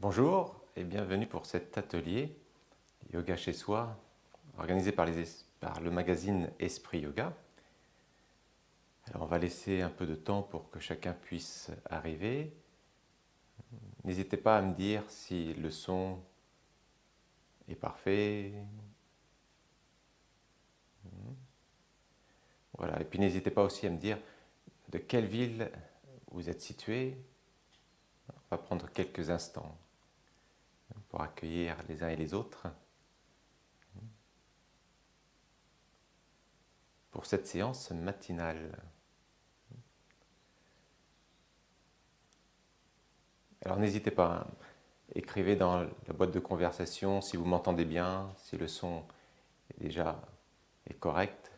Bonjour et bienvenue pour cet atelier Yoga chez soi organisé par le magazine Esprit Yoga. Alors on va laisser un peu de temps pour que chacun puisse arriver. N'hésitez pas à me dire si le son est parfait. Voilà. Et puis n'hésitez pas aussi à me dire de quelle ville vous êtes situé. On va prendre quelques instants pour accueillir les uns et les autres pour cette séance matinale. Alors n'hésitez pas, hein, écrivez dans la boîte de conversation si vous m'entendez bien, si le son est correct.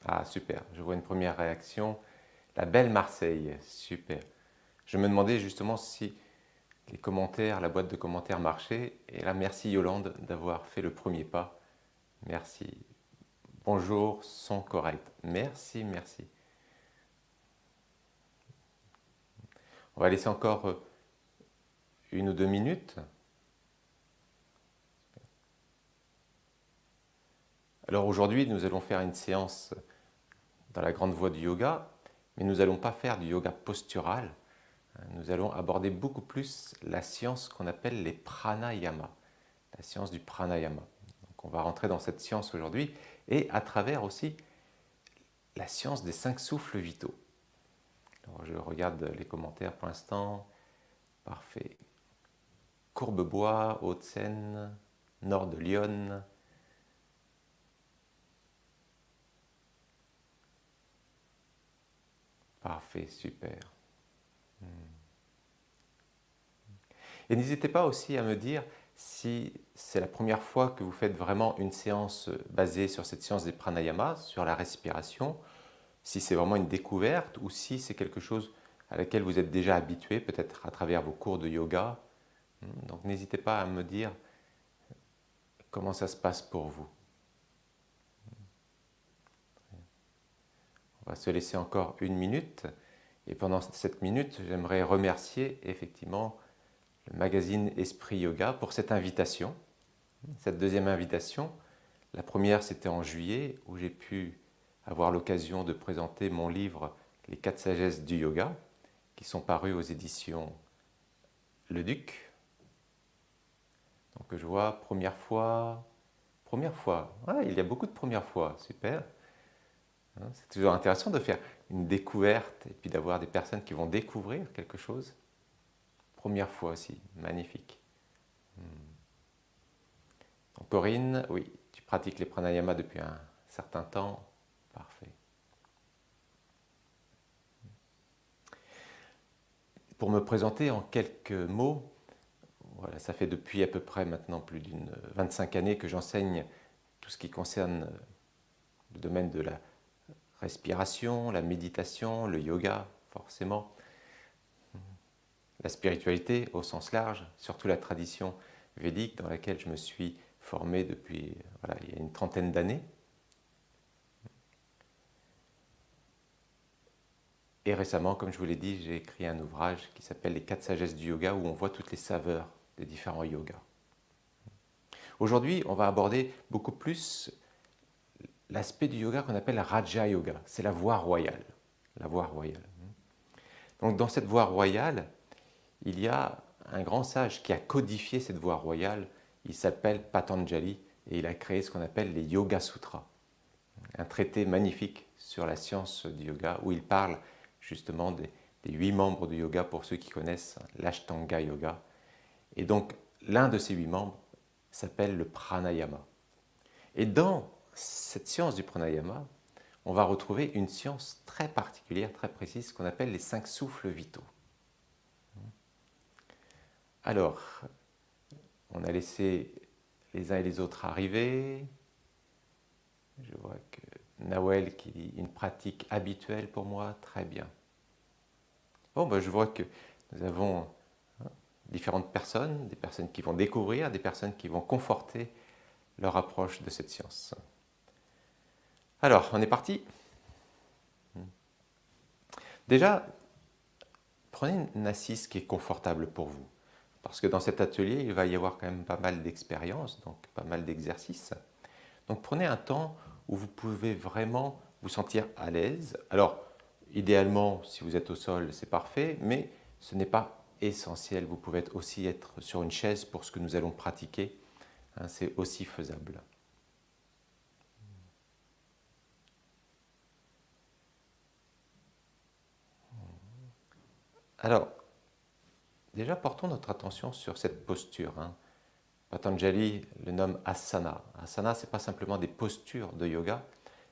Ah super, je vois une première réaction. La belle Marseille, super. Je me demandais justement si les commentaires, la boîte de commentaires marchait. Et là, merci Yolande d'avoir fait le premier pas. Merci. Bonjour, son correct. Merci, merci. On va laisser encore 1 ou 2 minutes. Alors aujourd'hui, nous allons faire une séance dans la grande voie du yoga, mais nous n'allons pas faire du yoga postural. Nous allons aborder beaucoup plus la science qu'on appelle les pranayama, la science du pranayama. Donc on va rentrer dans cette science aujourd'hui et à travers aussi la science des 5 souffles vitaux. Alors je regarde les commentaires pour l'instant. Parfait. Courbevoie, Haute-Seine, nord de Lyon. Parfait, super. Et n'hésitez pas aussi à me dire si c'est la première fois que vous faites vraiment une séance basée sur cette science des pranayamas, sur la respiration, si c'est vraiment une découverte ou si c'est quelque chose à laquelle vous êtes déjà habitué, peut-être à travers vos cours de yoga. Donc n'hésitez pas à me dire comment ça se passe pour vous. On va se laisser encore 1 minute et pendant cette minute, j'aimerais remercier effectivement le magazine Esprit Yoga pour cette invitation, cette deuxième invitation. La première, c'était en juillet, où j'ai pu avoir l'occasion de présenter mon livre « Les 4 sagesses du yoga », qui sont parus aux éditions Le Duc. Donc je vois, première fois, il y a beaucoup de premières fois, super. C'est toujours intéressant de faire une découverte et puis d'avoir des personnes qui vont découvrir quelque chose. Première fois aussi, magnifique. Donc Corinne, oui, tu pratiques les pranayamas depuis un certain temps. Parfait. Pour me présenter en quelques mots, voilà, ça fait depuis à peu près maintenant plus d'une 25 années que j'enseigne tout ce qui concerne le domaine de la respiration, la méditation, le yoga, forcément, la spiritualité au sens large, surtout la tradition védique dans laquelle je me suis formé depuis il y a une trentaine d'années. Et récemment, comme je vous l'ai dit, j'ai écrit un ouvrage qui s'appelle « Les 4 sagesses du yoga » où on voit toutes les saveurs des différents yogas. Aujourd'hui, on va aborder beaucoup plus l'aspect du yoga qu'on appelle Raja Yoga. C'est la voie royale. La voie royale. Donc dans cette voie royale, il y a un grand sage qui a codifié cette voie royale. Il s'appelle Patanjali et il a créé ce qu'on appelle les Yoga Sutras. Un traité magnifique sur la science du yoga où il parle justement des 8 membres du yoga pour ceux qui connaissent l'Ashtanga Yoga. Et donc l'un de ces 8 membres s'appelle le pranayama. Et dans cette science du pranayama, on va retrouver une science très particulière, très précise, qu'on appelle les 5 souffles vitaux. Alors, on a laissé les uns et les autres arriver. Je vois que Nawel qui dit une pratique habituelle pour moi, très bien. Bon, ben, je vois que nous avons différentes personnes, des personnes qui vont découvrir, des personnes qui vont conforter leur approche de cette science. Alors, on est parti. Déjà, prenez une assise qui est confortable pour vous. Parce que dans cet atelier, il va y avoir quand même pas mal d'expériences, donc pas mal d'exercices. Donc prenez un temps où vous pouvez vraiment vous sentir à l'aise. Alors, idéalement, si vous êtes au sol, c'est parfait, mais ce n'est pas essentiel. Vous pouvez aussi être sur une chaise pour ce que nous allons pratiquer. Hein, c'est aussi faisable. Alors, déjà, portons notre attention sur cette posture. Hein. Patanjali le nomme asana. Asana, ce n'est pas simplement des postures de yoga,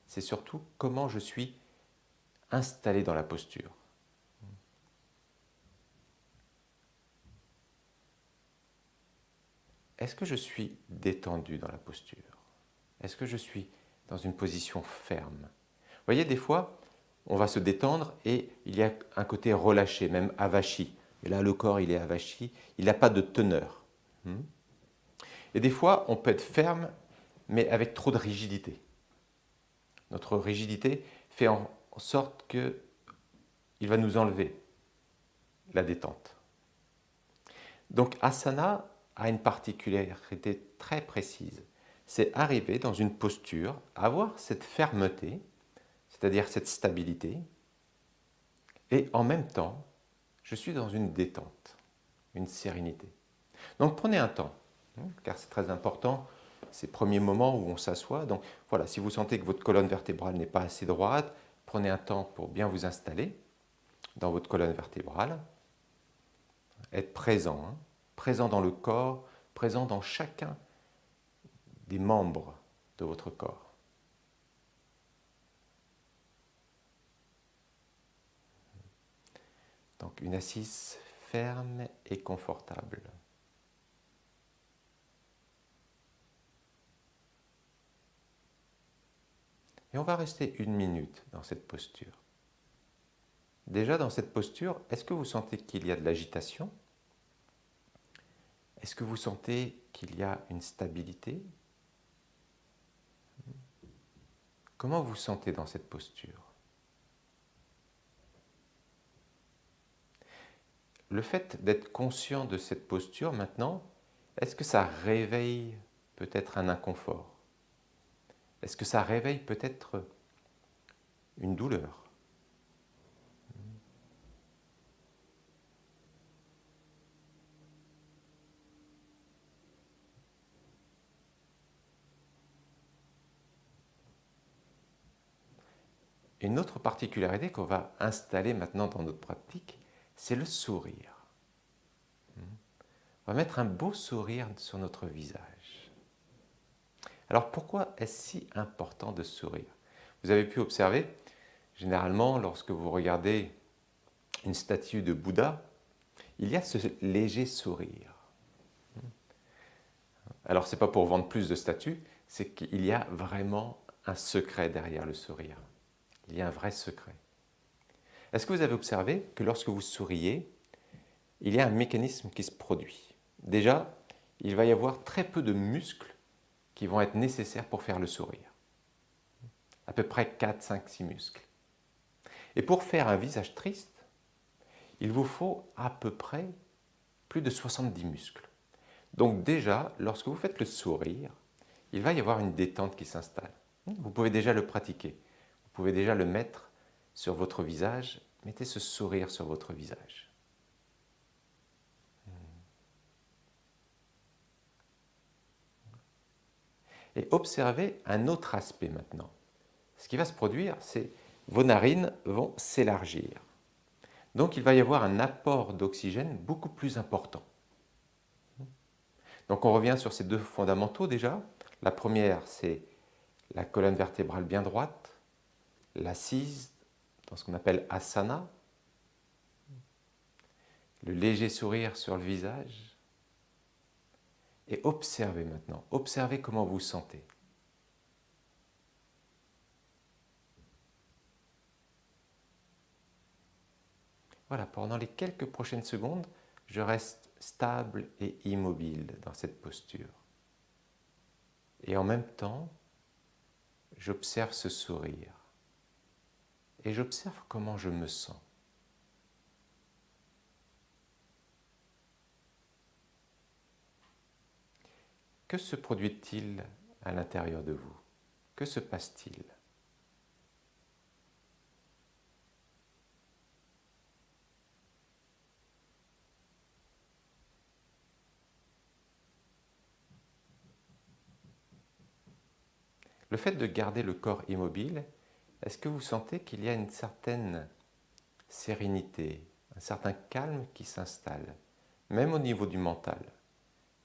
c'est surtout comment je suis installé dans la posture. Est-ce que je suis détendu dans la posture? Est-ce que je suis dans une position ferme? Vous voyez, des fois, on va se détendre et il y a un côté relâché, même avachi. Et là, le corps, il est avachi, il n'a pas de teneur. Et des fois, on peut être ferme, mais avec trop de rigidité. Notre rigidité fait en sorte qu'il va nous enlever la détente. Donc, asana a une particularité très précise. C'est arriver dans une posture, avoir cette fermeté, c'est-à-dire cette stabilité, et en même temps, je suis dans une détente, une sérénité. Donc prenez un temps, car c'est très important, ces premiers moments où on s'assoit. Donc voilà, si vous sentez que votre colonne vertébrale n'est pas assez droite, prenez un temps pour bien vous installer dans votre colonne vertébrale. Être présent, hein, présent dans le corps, présent dans chacun des membres de votre corps. Donc une assise ferme et confortable. Et on va rester 1 minute dans cette posture. Déjà dans cette posture, est-ce que vous sentez qu'il y a de l'agitation? Est-ce que vous sentez qu'il y a une stabilité? Comment vous sentez dans cette posture? Le fait d'être conscient de cette posture maintenant, est-ce que ça réveille peut-être un inconfort? Est-ce que ça réveille peut-être une douleur? Une autre particularité qu'on va installer maintenant dans notre pratique, c'est le sourire. On va mettre un beau sourire sur notre visage. Alors pourquoi est-ce si important de sourire? Vous avez pu observer, généralement, lorsque vous regardez une statue de Bouddha, il y a ce léger sourire. Alors, ce n'est pas pour vendre plus de statues, c'est qu'il y a vraiment un secret derrière le sourire. Il y a un vrai secret. Est-ce que vous avez observé que lorsque vous souriez, il y a un mécanisme qui se produit? Déjà, il va y avoir très peu de muscles qui vont être nécessaires pour faire le sourire. À peu près 4, 5, 6 muscles. Et pour faire un visage triste, il vous faut à peu près plus de 70 muscles. Donc déjà, lorsque vous faites le sourire, il va y avoir une détente qui s'installe. Vous pouvez déjà le pratiquer. Vous pouvez déjà le mettre sur votre visage. Mettez ce sourire sur votre visage. Et observez un autre aspect maintenant. Ce qui va se produire, c'est vos narines vont s'élargir. Donc il va y avoir un apport d'oxygène beaucoup plus important. Donc on revient sur ces deux fondamentaux déjà. La première, c'est la colonne vertébrale bien droite, l'assise dans ce qu'on appelle asana, le léger sourire sur le visage. Et observez maintenant, observez comment vous vous sentez. Voilà, pendant les quelques prochaines secondes, je reste stable et immobile dans cette posture. Et en même temps, j'observe ce sourire et j'observe comment je me sens. Que se produit-il à l'intérieur de vous? Que se passe-t-il? Le fait de garder le corps immobile, est-ce que vous sentez qu'il y a une certaine sérénité, un certain calme qui s'installe, même au niveau du mental?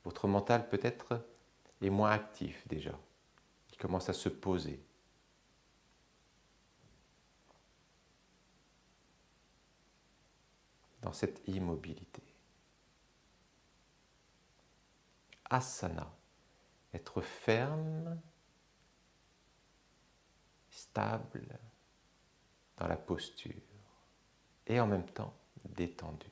Votre mental peut-être est moins actif déjà, il commence à se poser. Dans cette immobilité. Asana, être ferme, stable dans la posture et en même temps détendu.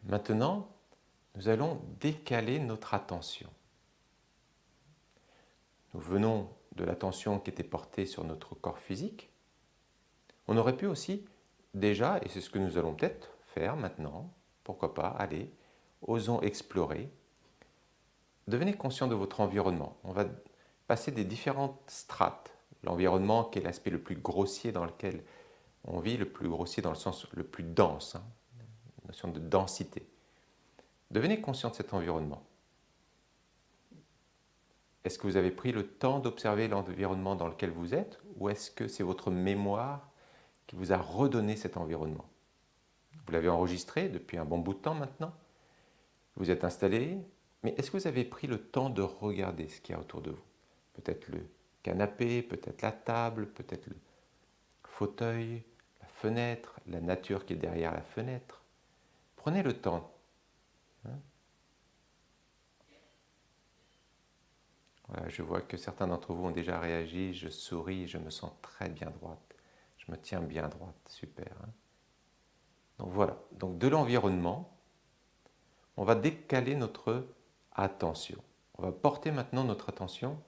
Maintenant, nous allons décaler notre attention. Nous venons de l'attention qui était portée sur notre corps physique. On aurait pu aussi déjà, et c'est ce que nous allons peut-être faire maintenant, pourquoi pas, allez, osons explorer. Devenez conscient de votre environnement. On va passer des différentes strates. L'environnement qui est l'aspect le plus grossier dans lequel on vit, le plus grossier dans le sens le plus dense, la notion de densité. Devenez conscient de cet environnement. Est-ce que vous avez pris le temps d'observer l'environnement dans lequel vous êtes ou est-ce que c'est votre mémoire qui vous a redonné cet environnement? Vous l'avez enregistré depuis un bon bout de temps maintenant. Vous êtes installé, mais est-ce que vous avez pris le temps de regarder ce qu'il y a autour de vous? Peut-être le canapé, peut-être la table, peut-être le fauteuil, la fenêtre, la nature qui est derrière la fenêtre. Prenez le temps. Voilà, je vois que certains d'entre vous ont déjà réagi. Je souris, je me sens très bien droite. Je me tiens bien droite, super. Donc voilà, donc de l'environnement, on va décaler notre attention. On va porter maintenant notre attention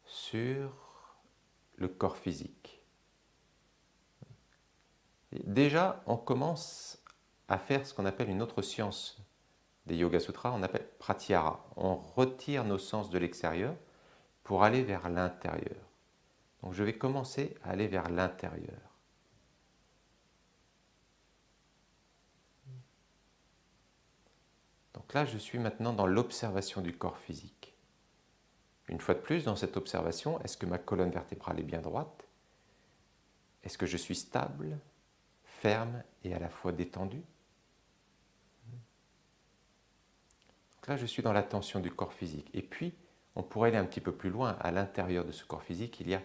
sur le corps physique. Et déjà, on commence à faire ce qu'on appelle une autre science des Yoga Sutras, on appelle Pratyahara. On retire nos sens de l'extérieur pour aller vers l'intérieur. Donc je vais commencer à aller vers l'intérieur. Donc là, je suis maintenant dans l'observation du corps physique. Une fois de plus, dans cette observation, est-ce que ma colonne vertébrale est bien droite? Est-ce que je suis stable, ferme et à la fois détendu? Donc là, je suis dans l'attention du corps physique. Et puis, on pourrait aller un petit peu plus loin. À l'intérieur de ce corps physique, il y a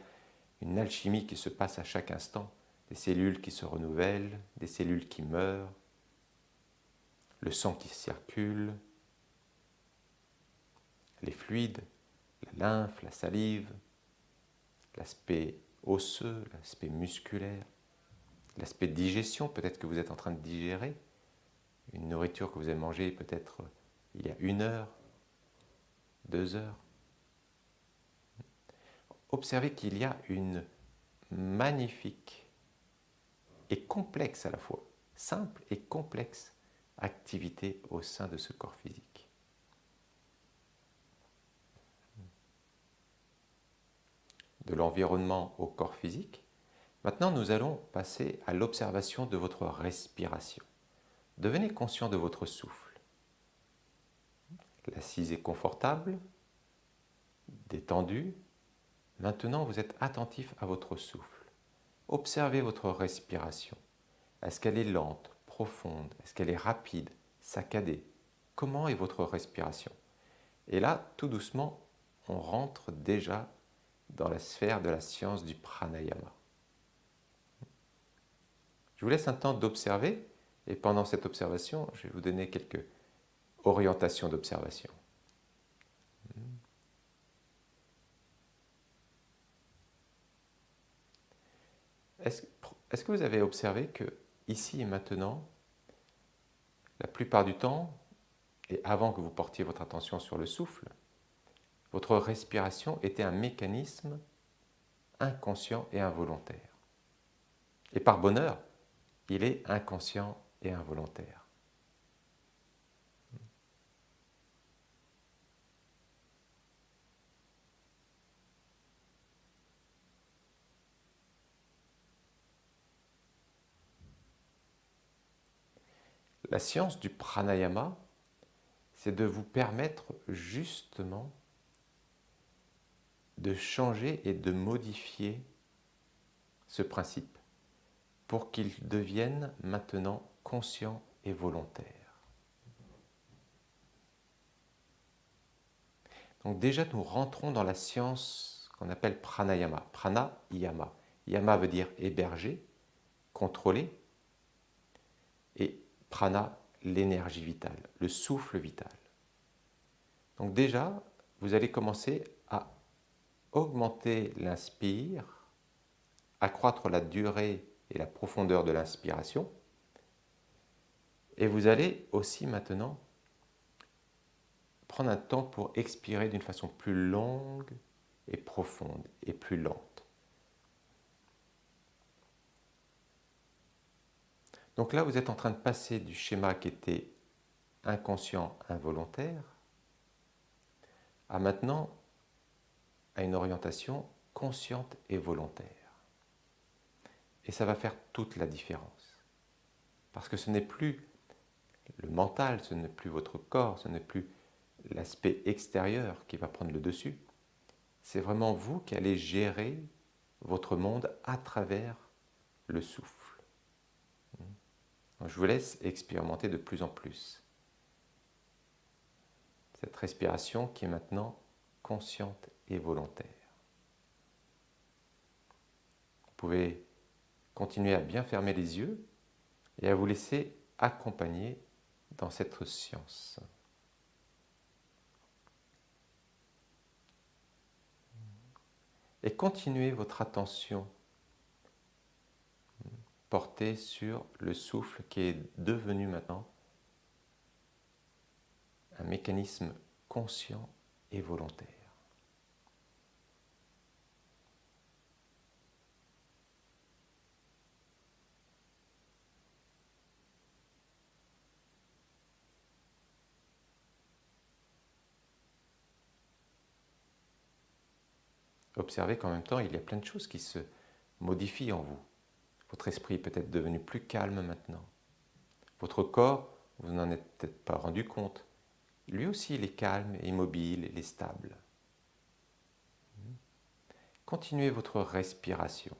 une alchimie qui se passe à chaque instant. Des cellules qui se renouvellent, des cellules qui meurent, le sang qui circule, les fluides, la lymphe, la salive, l'aspect osseux, l'aspect musculaire, l'aspect digestion, peut-être que vous êtes en train de digérer une nourriture que vous avez mangée peut-être il y a 1 heure, 2 heures. Observez qu'il y a une magnifique et complexe à la fois, simple et complexe activité au sein de ce corps physique. De l'environnement au corps physique, maintenant nous allons passer à l'observation de votre respiration. Devenez conscient de votre souffle. L'assise est confortable, détendue. Maintenant, vous êtes attentif à votre souffle. Observez votre respiration. Est-ce qu'elle est lente, profonde? Est-ce qu'elle est rapide, saccadée? Comment est votre respiration? Et là, tout doucement, on rentre déjà dans la sphère de la science du pranayama. Je vous laisse un temps d'observer et pendant cette observation, je vais vous donner quelques orientations d'observation. Est-ce que vous avez observé que ici et maintenant, la plupart du temps, et avant que vous portiez votre attention sur le souffle, votre respiration était un mécanisme inconscient et involontaire. Et par bonheur, il est inconscient et involontaire. La science du pranayama, c'est de vous permettre justement de changer et de modifier ce principe pour qu'il devienne maintenant conscient et volontaire. Donc déjà, nous rentrons dans la science qu'on appelle pranayama, prana-yama. Yama veut dire héberger, contrôler, et prana, l'énergie vitale, le souffle vital. Donc déjà, vous allez commencer à augmenter l'inspire, accroître la durée et la profondeur de l'inspiration, et vous allez aussi maintenant prendre un temps pour expirer d'une façon plus longue et profonde et plus lente. Donc là, vous êtes en train de passer du schéma qui était inconscient, involontaire, à maintenant à une orientation consciente et volontaire. Et ça va faire toute la différence. Parce que ce n'est plus le mental, ce n'est plus votre corps, ce n'est plus l'aspect extérieur qui va prendre le dessus. C'est vraiment vous qui allez gérer votre monde à travers le souffle. Donc, je vous laisse expérimenter de plus en plus cette respiration qui est maintenant consciente et volontaire. Vous pouvez continuer à bien fermer les yeux et à vous laisser accompagner dans cette science. Et continuez votre attention portée sur le souffle qui est devenu maintenant un mécanisme conscient et volontaire. Observez qu'en même temps, il y a plein de choses qui se modifient en vous. Votre esprit est peut-être devenu plus calme maintenant. Votre corps, vous n'en êtes peut-être pas rendu compte. Lui aussi, il est calme, immobile, il est stable. Continuez votre respiration,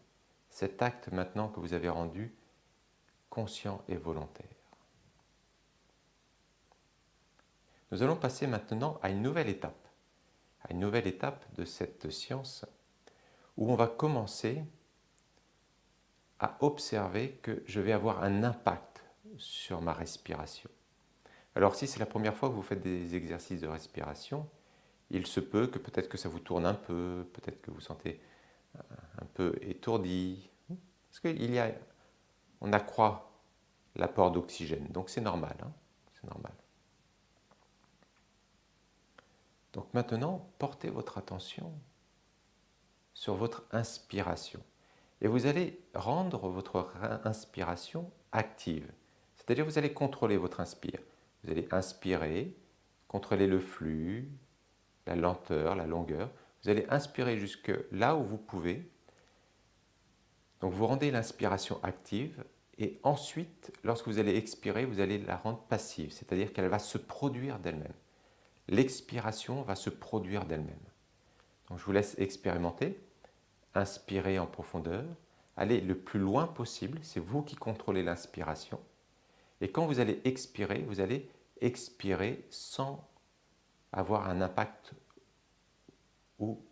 cet acte maintenant que vous avez rendu conscient et volontaire. Nous allons passer maintenant à une nouvelle étape de cette science où on va commencer à observer que je vais avoir un impact sur ma respiration. Alors si c'est la première fois que vous faites des exercices de respiration, il se peut que peut-être que ça vous tourne un peu, peut-être que vous sentez un peu étourdi, parce qu'on accroît l'apport d'oxygène, donc c'est normal, c'est normal. Donc maintenant, portez votre attention sur votre inspiration et vous allez rendre votre inspiration active, c'est-à-dire vous allez contrôler votre inspire. Vous allez inspirer, contrôler le flux, la lenteur, la longueur. Vous allez inspirer jusque là où vous pouvez. Donc vous rendez l'inspiration active et ensuite, lorsque vous allez expirer, vous allez la rendre passive, c'est-à-dire qu'elle va se produire d'elle-même. L'expiration va se produire d'elle-même. Donc je vous laisse expérimenter. Inspirez en profondeur. Allez le plus loin possible. C'est vous qui contrôlez l'inspiration. Et quand vous allez expirer sans avoir un impact ou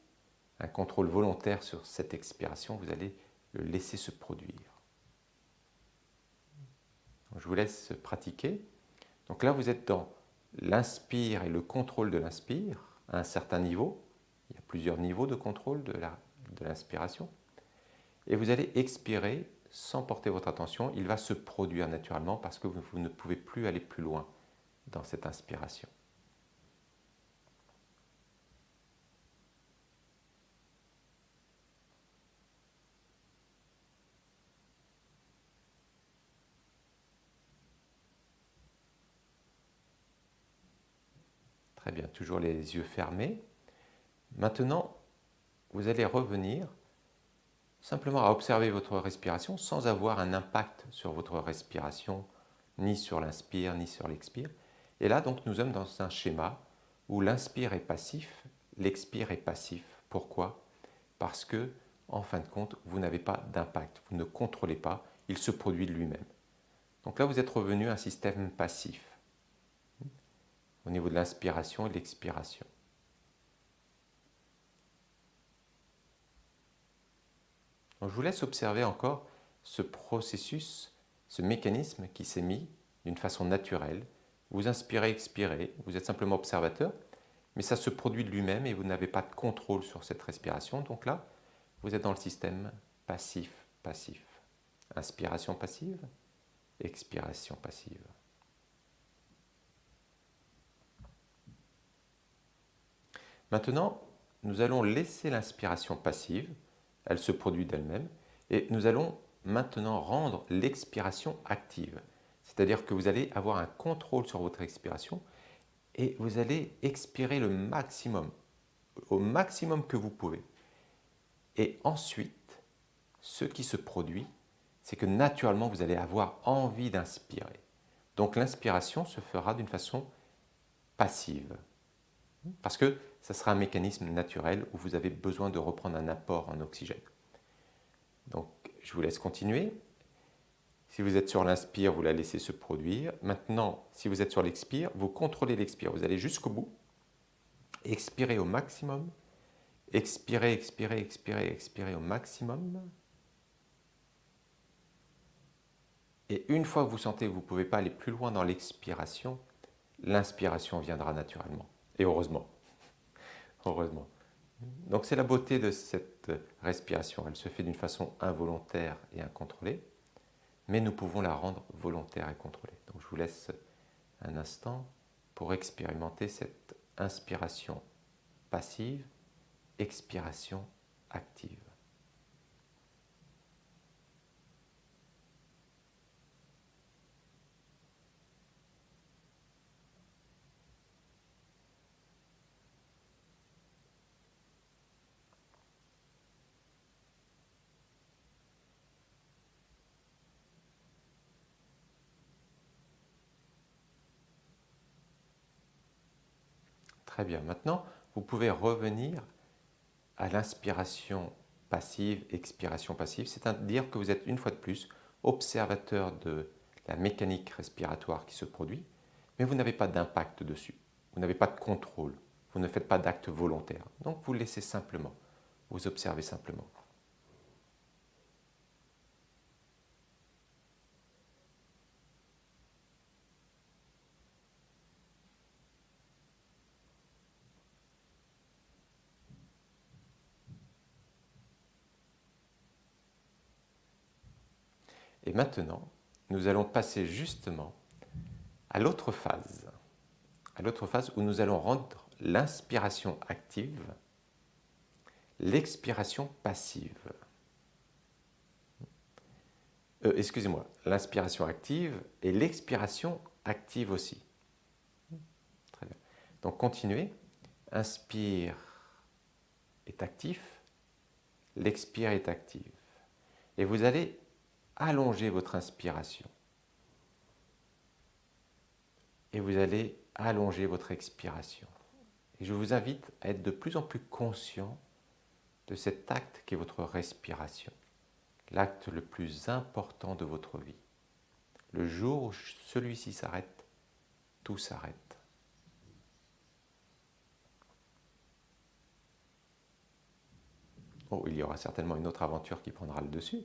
un contrôle volontaire sur cette expiration, vous allez le laisser se produire. Donc, je vous laisse pratiquer. Donc là, vous êtes dans l'inspire et le contrôle de l'inspire à un certain niveau. Il y a plusieurs niveaux de contrôle de l'inspiration. Et vous allez expirer sans porter votre attention. Il va se produire naturellement parce que vous ne pouvez plus aller plus loin dans cette inspiration. Très bien, toujours les yeux fermés. Maintenant, vous allez revenir simplement à observer votre respiration sans avoir un impact sur votre respiration, ni sur l'inspire, ni sur l'expire. Et là, donc, nous sommes dans un schéma où l'inspire est passif, l'expire est passif. Pourquoi? Parce que, en fin de compte, vous n'avez pas d'impact, vous ne contrôlez pas, il se produit de lui-même. Donc là, vous êtes revenu à un système passif au niveau de l'inspiration et de l'expiration. Donc, je vous laisse observer encore ce processus, ce mécanisme qui s'est mis d'une façon naturelle. Vous inspirez, expirez, vous êtes simplement observateur, mais ça se produit de lui-même et vous n'avez pas de contrôle sur cette respiration. Donc là, vous êtes dans le système passif-passif. Inspiration passive, expiration passive. Maintenant, nous allons laisser l'inspiration passive, elle se produit d'elle-même, et nous allons maintenant rendre l'expiration active. C'est-à-dire que vous allez avoir un contrôle sur votre expiration et vous allez expirer le maximum, au maximum que vous pouvez. Et ensuite, ce qui se produit, c'est que naturellement, vous allez avoir envie d'inspirer. Donc l'inspiration se fera d'une façon passive. Parce que ça sera un mécanisme naturel où vous avez besoin de reprendre un apport en oxygène. Donc, je vous laisse continuer. Si vous êtes sur l'inspire, vous la laissez se produire. Maintenant, si vous êtes sur l'expire, vous contrôlez l'expire. Vous allez jusqu'au bout. Expirez au maximum. Expirez, expirez, expirez, expirez au maximum. Et une fois que vous sentez que vous ne pouvez pas aller plus loin dans l'expiration, l'inspiration viendra naturellement. Et heureusement. Heureusement. Donc c'est la beauté de cette respiration. Elle se fait d'une façon involontaire et incontrôlée, mais nous pouvons la rendre volontaire et contrôlée. Donc je vous laisse un instant pour expérimenter cette inspiration passive, expiration active. Très bien. Maintenant, vous pouvez revenir à l'inspiration passive, expiration passive, c'est-à-dire que vous êtes une fois de plus observateur de la mécanique respiratoire qui se produit, mais vous n'avez pas d'impact dessus, vous n'avez pas de contrôle, vous ne faites pas d'acte volontaire. Donc vous laissez simplement, vous observez simplement. Et maintenant, nous allons passer justement à l'autre phase où nous allons rendre l'inspiration active, l'expiration passive. Excusez-moi, l'inspiration active et l'expiration active aussi. Très bien. Donc continuez. Inspire est actif, l'expire est active. Et vous allez allonger votre inspiration. Et vous allez allonger votre expiration. Et je vous invite à être de plus en plus conscient de cet acte qui est votre respiration, l'acte le plus important de votre vie. Le jour où celui-ci s'arrête, tout s'arrête. Oh, il y aura certainement une autre aventure qui prendra le dessus,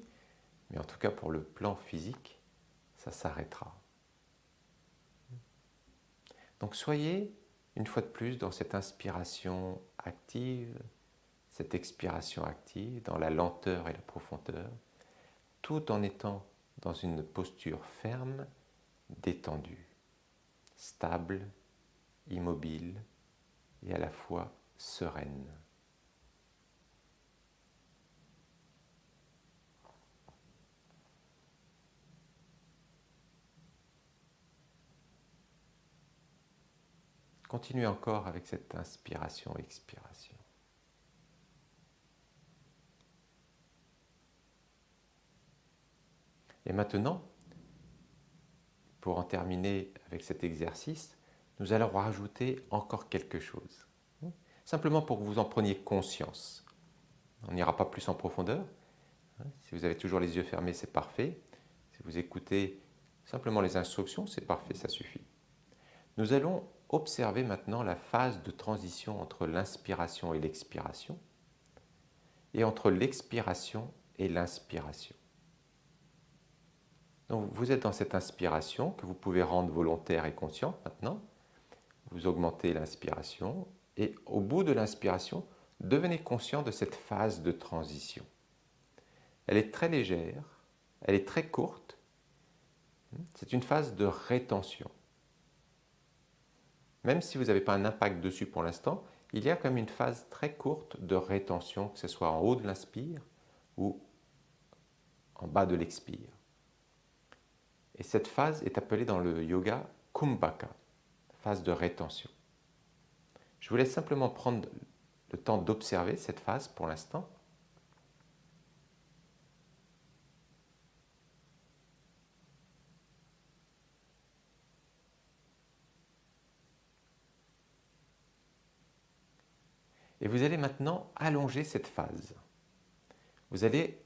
mais en tout cas pour le plan physique, ça s'arrêtera. Donc soyez une fois de plus dans cette inspiration active, cette expiration active dans la lenteur et la profondeur, tout en étant dans une posture ferme, détendue, stable, immobile et à la fois sereine. Continuez encore avec cette inspiration-expiration. Et maintenant, pour en terminer avec cet exercice, nous allons rajouter encore quelque chose. Simplement pour que vous en preniez conscience. On n'ira pas plus en profondeur. Si vous avez toujours les yeux fermés, c'est parfait. Si vous écoutez simplement les instructions, c'est parfait, ça suffit. Nous allons observer maintenant la phase de transition entre l'inspiration et l'expiration, et entre l'expiration et l'inspiration. Donc vous êtes dans cette inspiration que vous pouvez rendre volontaire et consciente maintenant. Vous augmentez l'inspiration et au bout de l'inspiration, devenez conscient de cette phase de transition. Elle est très légère, elle est très courte. C'est une phase de rétention. Même si vous n'avez pas un impact dessus pour l'instant, il y a comme une phase très courte de rétention, que ce soit en haut de l'inspire ou en bas de l'expire. Et cette phase est appelée dans le yoga Kumbhaka, phase de rétention. Je vous laisse simplement prendre le temps d'observer cette phase pour l'instant. Et vous allez maintenant allonger cette phase. Vous allez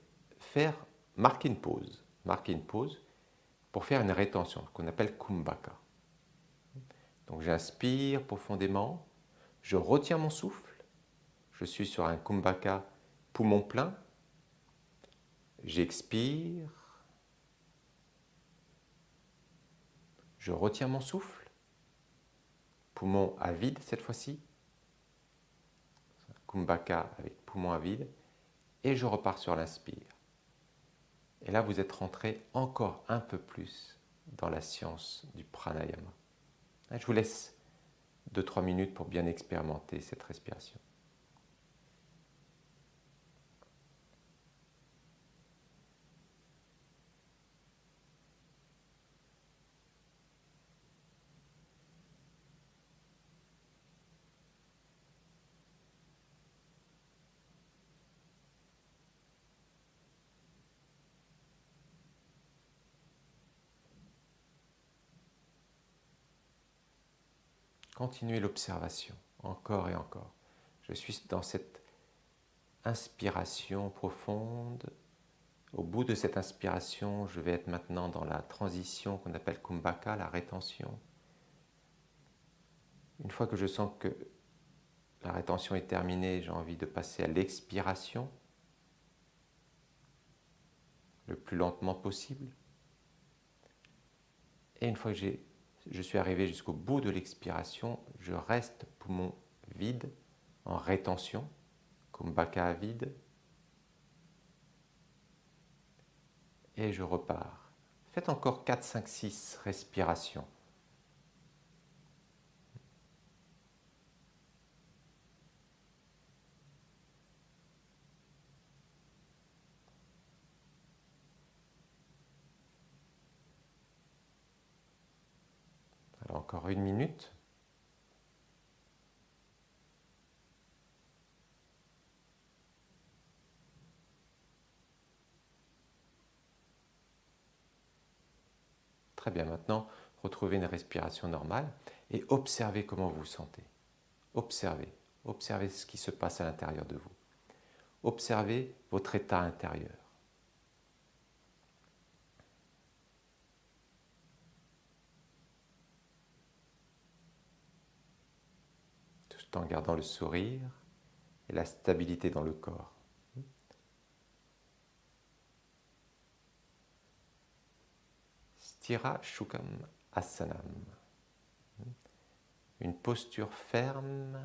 marquer une pause pour faire une rétention, qu'on appelle Kumbhaka. Donc j'inspire profondément, je retiens mon souffle, je suis sur un Kumbhaka poumon plein, j'expire, je retiens mon souffle, poumon à vide cette fois-ci, Kumbhaka avec poumon à vide, et je repars sur l'inspire. Et là, vous êtes rentré encore un peu plus dans la science du pranayama. Je vous laisse 2-3 minutes pour bien expérimenter cette respiration. Continuez l'observation, encore et encore. Je suis dans cette inspiration profonde. Au bout de cette inspiration, je vais être maintenant dans la transition qu'on appelle Kumbhaka, la rétention. Une fois que je sens que la rétention est terminée, j'ai envie de passer à l'expiration, le plus lentement possible. Et une fois que je suis arrivé jusqu'au bout de l'expiration, je reste poumon vide, en rétention, Kumbhaka vide, et je repars. Faites encore 4, 5, 6 respirations. Alors encore 1 minute. Très bien, maintenant, retrouvez une respiration normale et observez comment vous vous sentez. Observez, observez ce qui se passe à l'intérieur de vous. Observez votre état intérieur. Tout en gardant le sourire et la stabilité dans le corps. Sthira Shukam Asanam. Une posture ferme,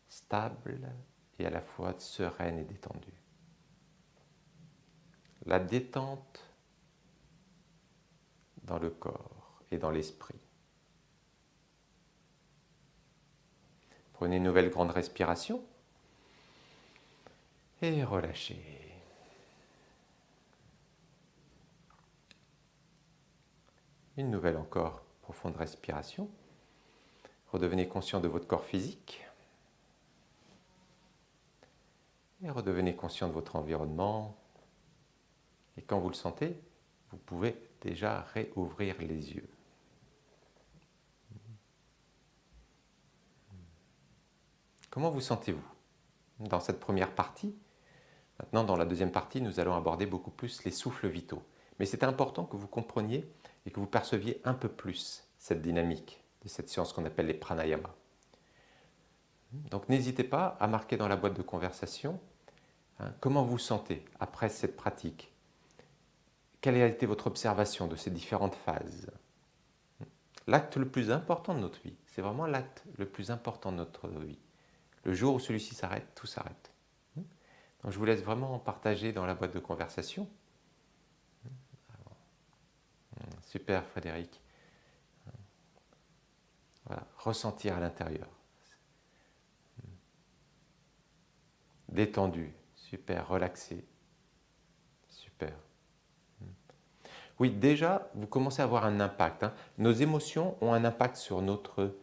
stable et à la fois sereine et détendue. La détente dans le corps et dans l'esprit. Prenez une nouvelle grande respiration et relâchez. Une nouvelle encore profonde respiration. Redevenez conscient de votre corps physique. Et redevenez conscient de votre environnement. Et quand vous le sentez, vous pouvez déjà réouvrir les yeux. Comment vous sentez-vous dans cette première partie? Maintenant, dans la deuxième partie, nous allons aborder beaucoup plus les souffles vitaux. Mais c'est important que vous compreniez et que vous perceviez un peu plus cette dynamique de cette séance qu'on appelle les pranayamas. Donc n'hésitez pas à marquer dans la boîte de conversation comment vous vous sentez après cette pratique. Quelle a été votre observation de ces différentes phases? L'acte le plus important de notre vie, c'est vraiment l'acte le plus important de notre vie. Le jour où celui-ci s'arrête, tout s'arrête. Donc je vous laisse vraiment partager dans la boîte de conversation. Super Frédéric. Voilà, ressentir à l'intérieur. Détendu, super, relaxé. Super. Oui, déjà, vous commencez à avoir un impact. Nos émotions ont un impact sur notre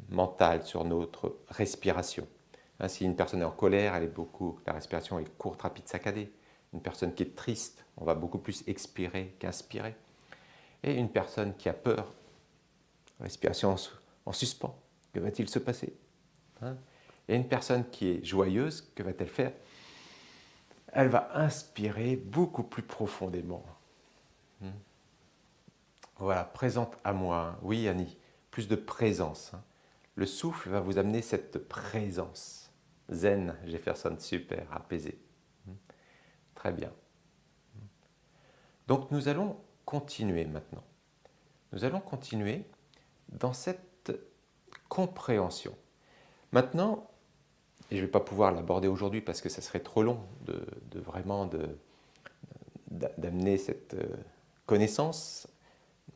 mental, sur notre respiration. Si une personne est en colère, la respiration est courte, rapide, saccadée. Une personne qui est triste, on va beaucoup plus expirer qu'inspirer. Et une personne qui a peur, respiration en suspens, que va-t-il se passer? Et une personne qui est joyeuse, que va-t-elle faire? Elle va inspirer beaucoup plus profondément. Voilà, présente à moi. Oui, Annie, plus de présence. Le souffle va vous amener cette présence. Zen, Jefferson, super, apaisé. Très bien. Donc nous allons continuer maintenant. Nous allons continuer dans cette compréhension. Maintenant, et je ne vais pas pouvoir l'aborder aujourd'hui parce que ça serait trop long d'amener cette connaissance,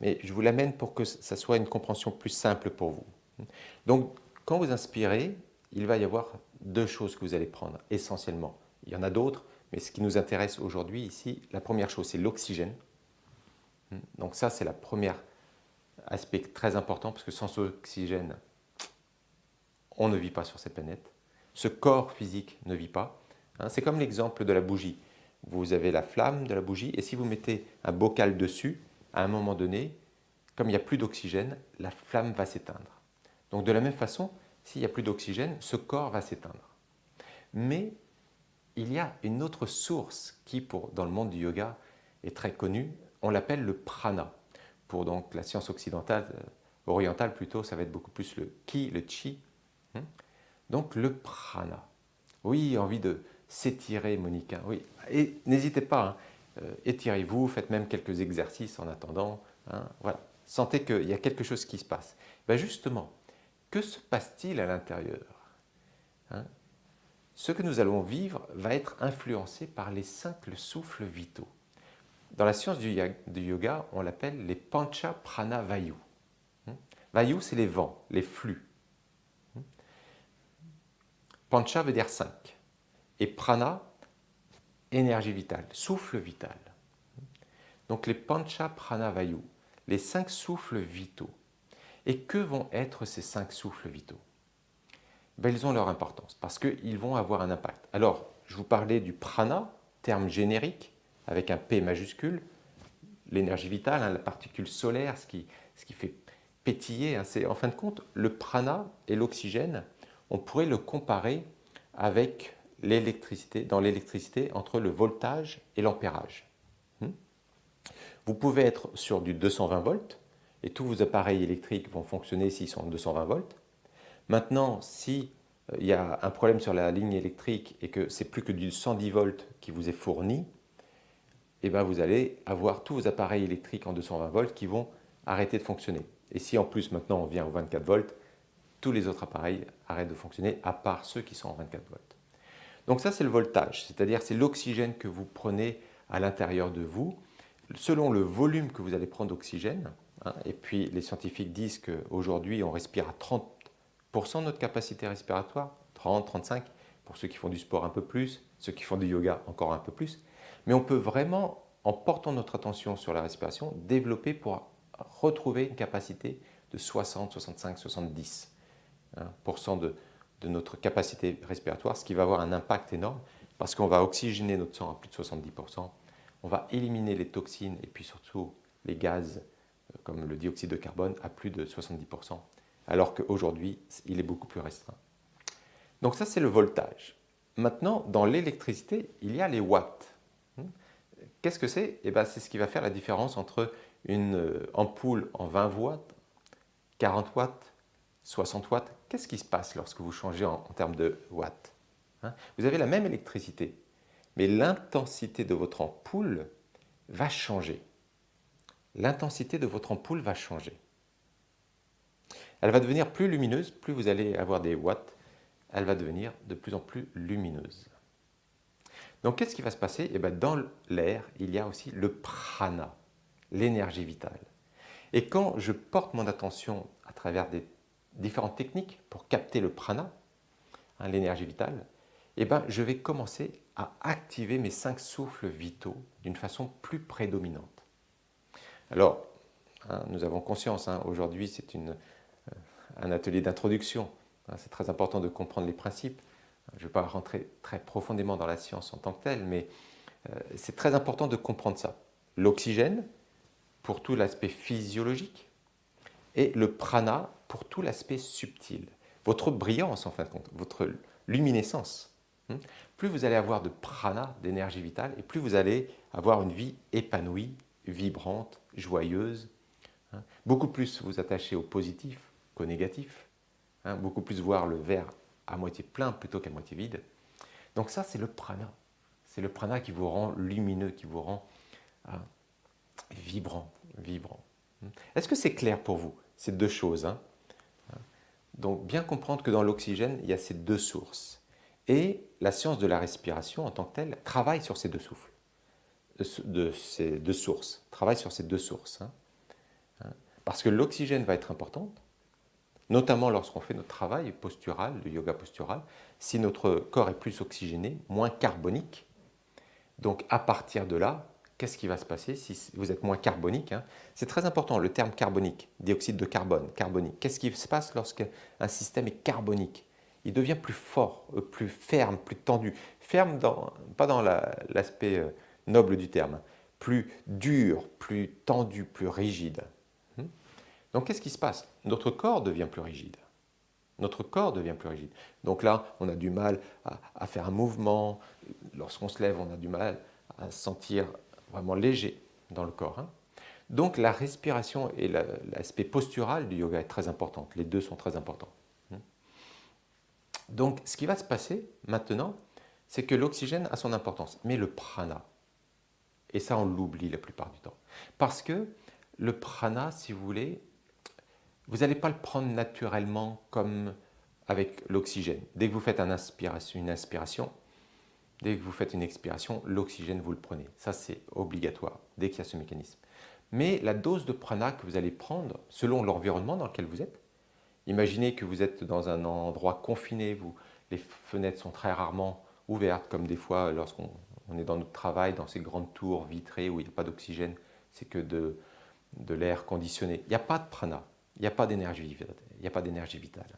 mais je vous l'amène pour que ça soit une compréhension plus simple pour vous. Donc, quand vous inspirez, il va y avoir deux choses que vous allez prendre, essentiellement. Il y en a d'autres, mais ce qui nous intéresse aujourd'hui ici, la première chose, c'est l'oxygène. Donc ça, c'est le premier aspect très important, parce que sans oxygène, on ne vit pas sur cette planète. Ce corps physique ne vit pas. C'est comme l'exemple de la bougie. Vous avez la flamme de la bougie, et si vous mettez un bocal dessus, à un moment donné, comme il n'y a plus d'oxygène, la flamme va s'éteindre. Donc de la même façon, s'il n'y a plus d'oxygène, ce corps va s'éteindre. Mais il y a une autre source qui, dans le monde du yoga, est très connue. On l'appelle le prana. Pour donc la science occidentale, orientale plutôt, ça va être beaucoup plus le ki, le chi. Donc le prana. Oui, envie de s'étirer, Monica. Oui, et n'hésitez pas, étirez-vous, faites même quelques exercices en attendant. Voilà. Sentez qu'il y a quelque chose qui se passe. Ben justement, que se passe-t-il à l'intérieur? Ce que nous allons vivre va être influencé par les 5 souffles vitaux. Dans la science du yoga, on l'appelle les pancha prana vayu. Vayu, c'est les vents, les flux. Pancha veut dire 5. Et prana, énergie vitale, souffle vital. Donc les pancha prana vayu, les 5 souffles vitaux. Et que vont être ces 5 souffles vitaux? Ils ont leur importance parce qu'ils vont avoir un impact. Alors, je vous parlais du prana, terme générique, avec un P majuscule, l'énergie vitale, la particule solaire, ce qui fait pétiller. C'est, en fin de compte, le prana et l'oxygène, on pourrait le comparer avec l'électricité, dans l'électricité, entre le voltage et l'ampérage. Vous pouvez être sur du 220 volts, et tous vos appareils électriques vont fonctionner s'ils sont en 220 volts. Maintenant, si il y a un problème sur la ligne électrique et que c'est plus que du 110 volts qui vous est fourni, vous allez avoir tous vos appareils électriques en 220 volts qui vont arrêter de fonctionner. Et si en plus maintenant on vient aux 24 volts, tous les autres appareils arrêtent de fonctionner à part ceux qui sont en 24 volts. Donc ça, c'est le voltage, c'est-à-dire c'est l'oxygène que vous prenez à l'intérieur de vous, selon le volume que vous allez prendre d'oxygène. Hein, et puis les scientifiques disent qu'aujourd'hui, on respire à 30% de notre capacité respiratoire, 30, 35, pour ceux qui font du sport un peu plus, ceux qui font du yoga encore un peu plus. Mais on peut vraiment, en portant notre attention sur la respiration, développer pour retrouver une capacité de 60, 65, 70 de notre capacité respiratoire, ce qui va avoir un impact énorme parce qu'on va oxygéner notre sang à plus de 70%, on va éliminer les toxines et puis surtout les gaz comme le dioxyde de carbone à plus de 70%, alors qu'aujourd'hui, il est beaucoup plus restreint. Donc ça, c'est le voltage. Maintenant, dans l'électricité, il y a les watts. Qu'est-ce que c'est? Eh bien, c'est ce qui va faire la différence entre une ampoule en 20 watts, 40 watts, 60 watts. Qu'est-ce qui se passe lorsque vous changez en termes de watts? Vous avez la même électricité, mais l'intensité de votre ampoule va changer. L'intensité de votre ampoule va changer. Elle va devenir plus lumineuse, plus vous allez avoir des watts, elle va devenir de plus en plus lumineuse. Donc qu'est-ce qui va se passer? Eh bien, dans l'air, il y a aussi le prana, l'énergie vitale. Et quand je porte mon attention à travers des différentes techniques pour capter le prana, l'énergie vitale, eh bien, je vais commencer à activer mes 5 souffles vitaux d'une façon plus prédominante. Alors, nous avons conscience, aujourd'hui c'est un atelier d'introduction, c'est très important de comprendre les principes. Je ne vais pas rentrer très profondément dans la science en tant que telle, mais c'est très important de comprendre ça. L'oxygène, pour tout l'aspect physiologique, et le prana, pour tout l'aspect subtil. Votre brillance, en fin de compte, votre luminescence. Plus vous allez avoir de prana, d'énergie vitale, et plus vous allez avoir une vie épanouie, vibrante, joyeuse. Beaucoup plus vous attacher au positif qu'au négatif. Beaucoup plus voir le verre à moitié plein plutôt qu'à moitié vide. Donc ça, c'est le prana. C'est le prana qui vous rend lumineux, qui vous rend vibrant. Est-ce que c'est clair pour vous, ces deux choses? Donc bien comprendre que dans l'oxygène, il y a ces deux sources. Et la science de la respiration en tant que telle travaille sur ces deux souffles, ces deux sources, travaille sur ces deux sources. Parce que l'oxygène va être important, notamment lorsqu'on fait notre travail postural, le yoga postural, si notre corps est plus oxygéné, moins carbonique. Donc à partir de là, qu'est-ce qui va se passer si vous êtes moins carbonique? C'est très important, le terme carbonique, dioxyde de carbone, carbonique. Qu'est-ce qui se passe lorsqu'un système est carbonique? Il devient plus fort, plus ferme, plus tendu. Ferme, pas dans l'aspect noble du terme, plus dur, plus tendu, plus rigide. Donc qu'est-ce qui se passe? Notre corps devient plus rigide. Notre corps devient plus rigide. Donc là, on a du mal à faire un mouvement. Lorsqu'on se lève, on a du mal à se sentir vraiment léger dans le corps. Donc la respiration et l'aspect postural du yoga est très important. Les deux sont très importants. Donc ce qui va se passer maintenant, c'est que l'oxygène a son importance, mais le prana, et ça on l'oublie la plupart du temps. Parce que le prana, si vous voulez, vous n'allez pas le prendre naturellement comme avec l'oxygène. Dès que vous faites une inspiration, dès que vous faites une expiration, l'oxygène, vous le prenez. Ça, c'est obligatoire, dès qu'il y a ce mécanisme. Mais la dose de prana que vous allez prendre, selon l'environnement dans lequel vous êtes, imaginez que vous êtes dans un endroit confiné, les fenêtres sont très rarement ouvertes, comme des fois lorsqu'on est dans notre travail, dans ces grandes tours vitrées où il n'y a pas d'oxygène, c'est que de l'air conditionné. Il n'y a pas de prana. Il n'y a pas d'énergie vitale.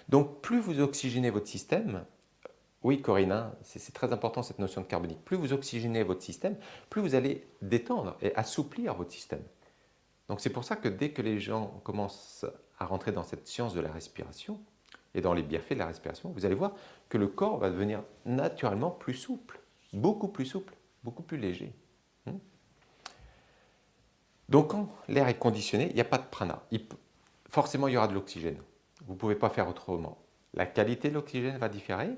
Donc, plus vous oxygénez votre système, oui Corinne, c'est très important cette notion de carbonique, plus vous oxygénez votre système, plus vous allez détendre et assouplir votre système. Donc c'est pour ça que dès que les gens commencent à rentrer dans cette science de la respiration et dans les bienfaits de la respiration, vous allez voir que le corps va devenir naturellement plus souple, beaucoup plus léger. Donc quand l'air est conditionné, il n'y a pas de prana. Forcément, il y aura de l'oxygène. Vous ne pouvez pas faire autrement. La qualité de l'oxygène va différer,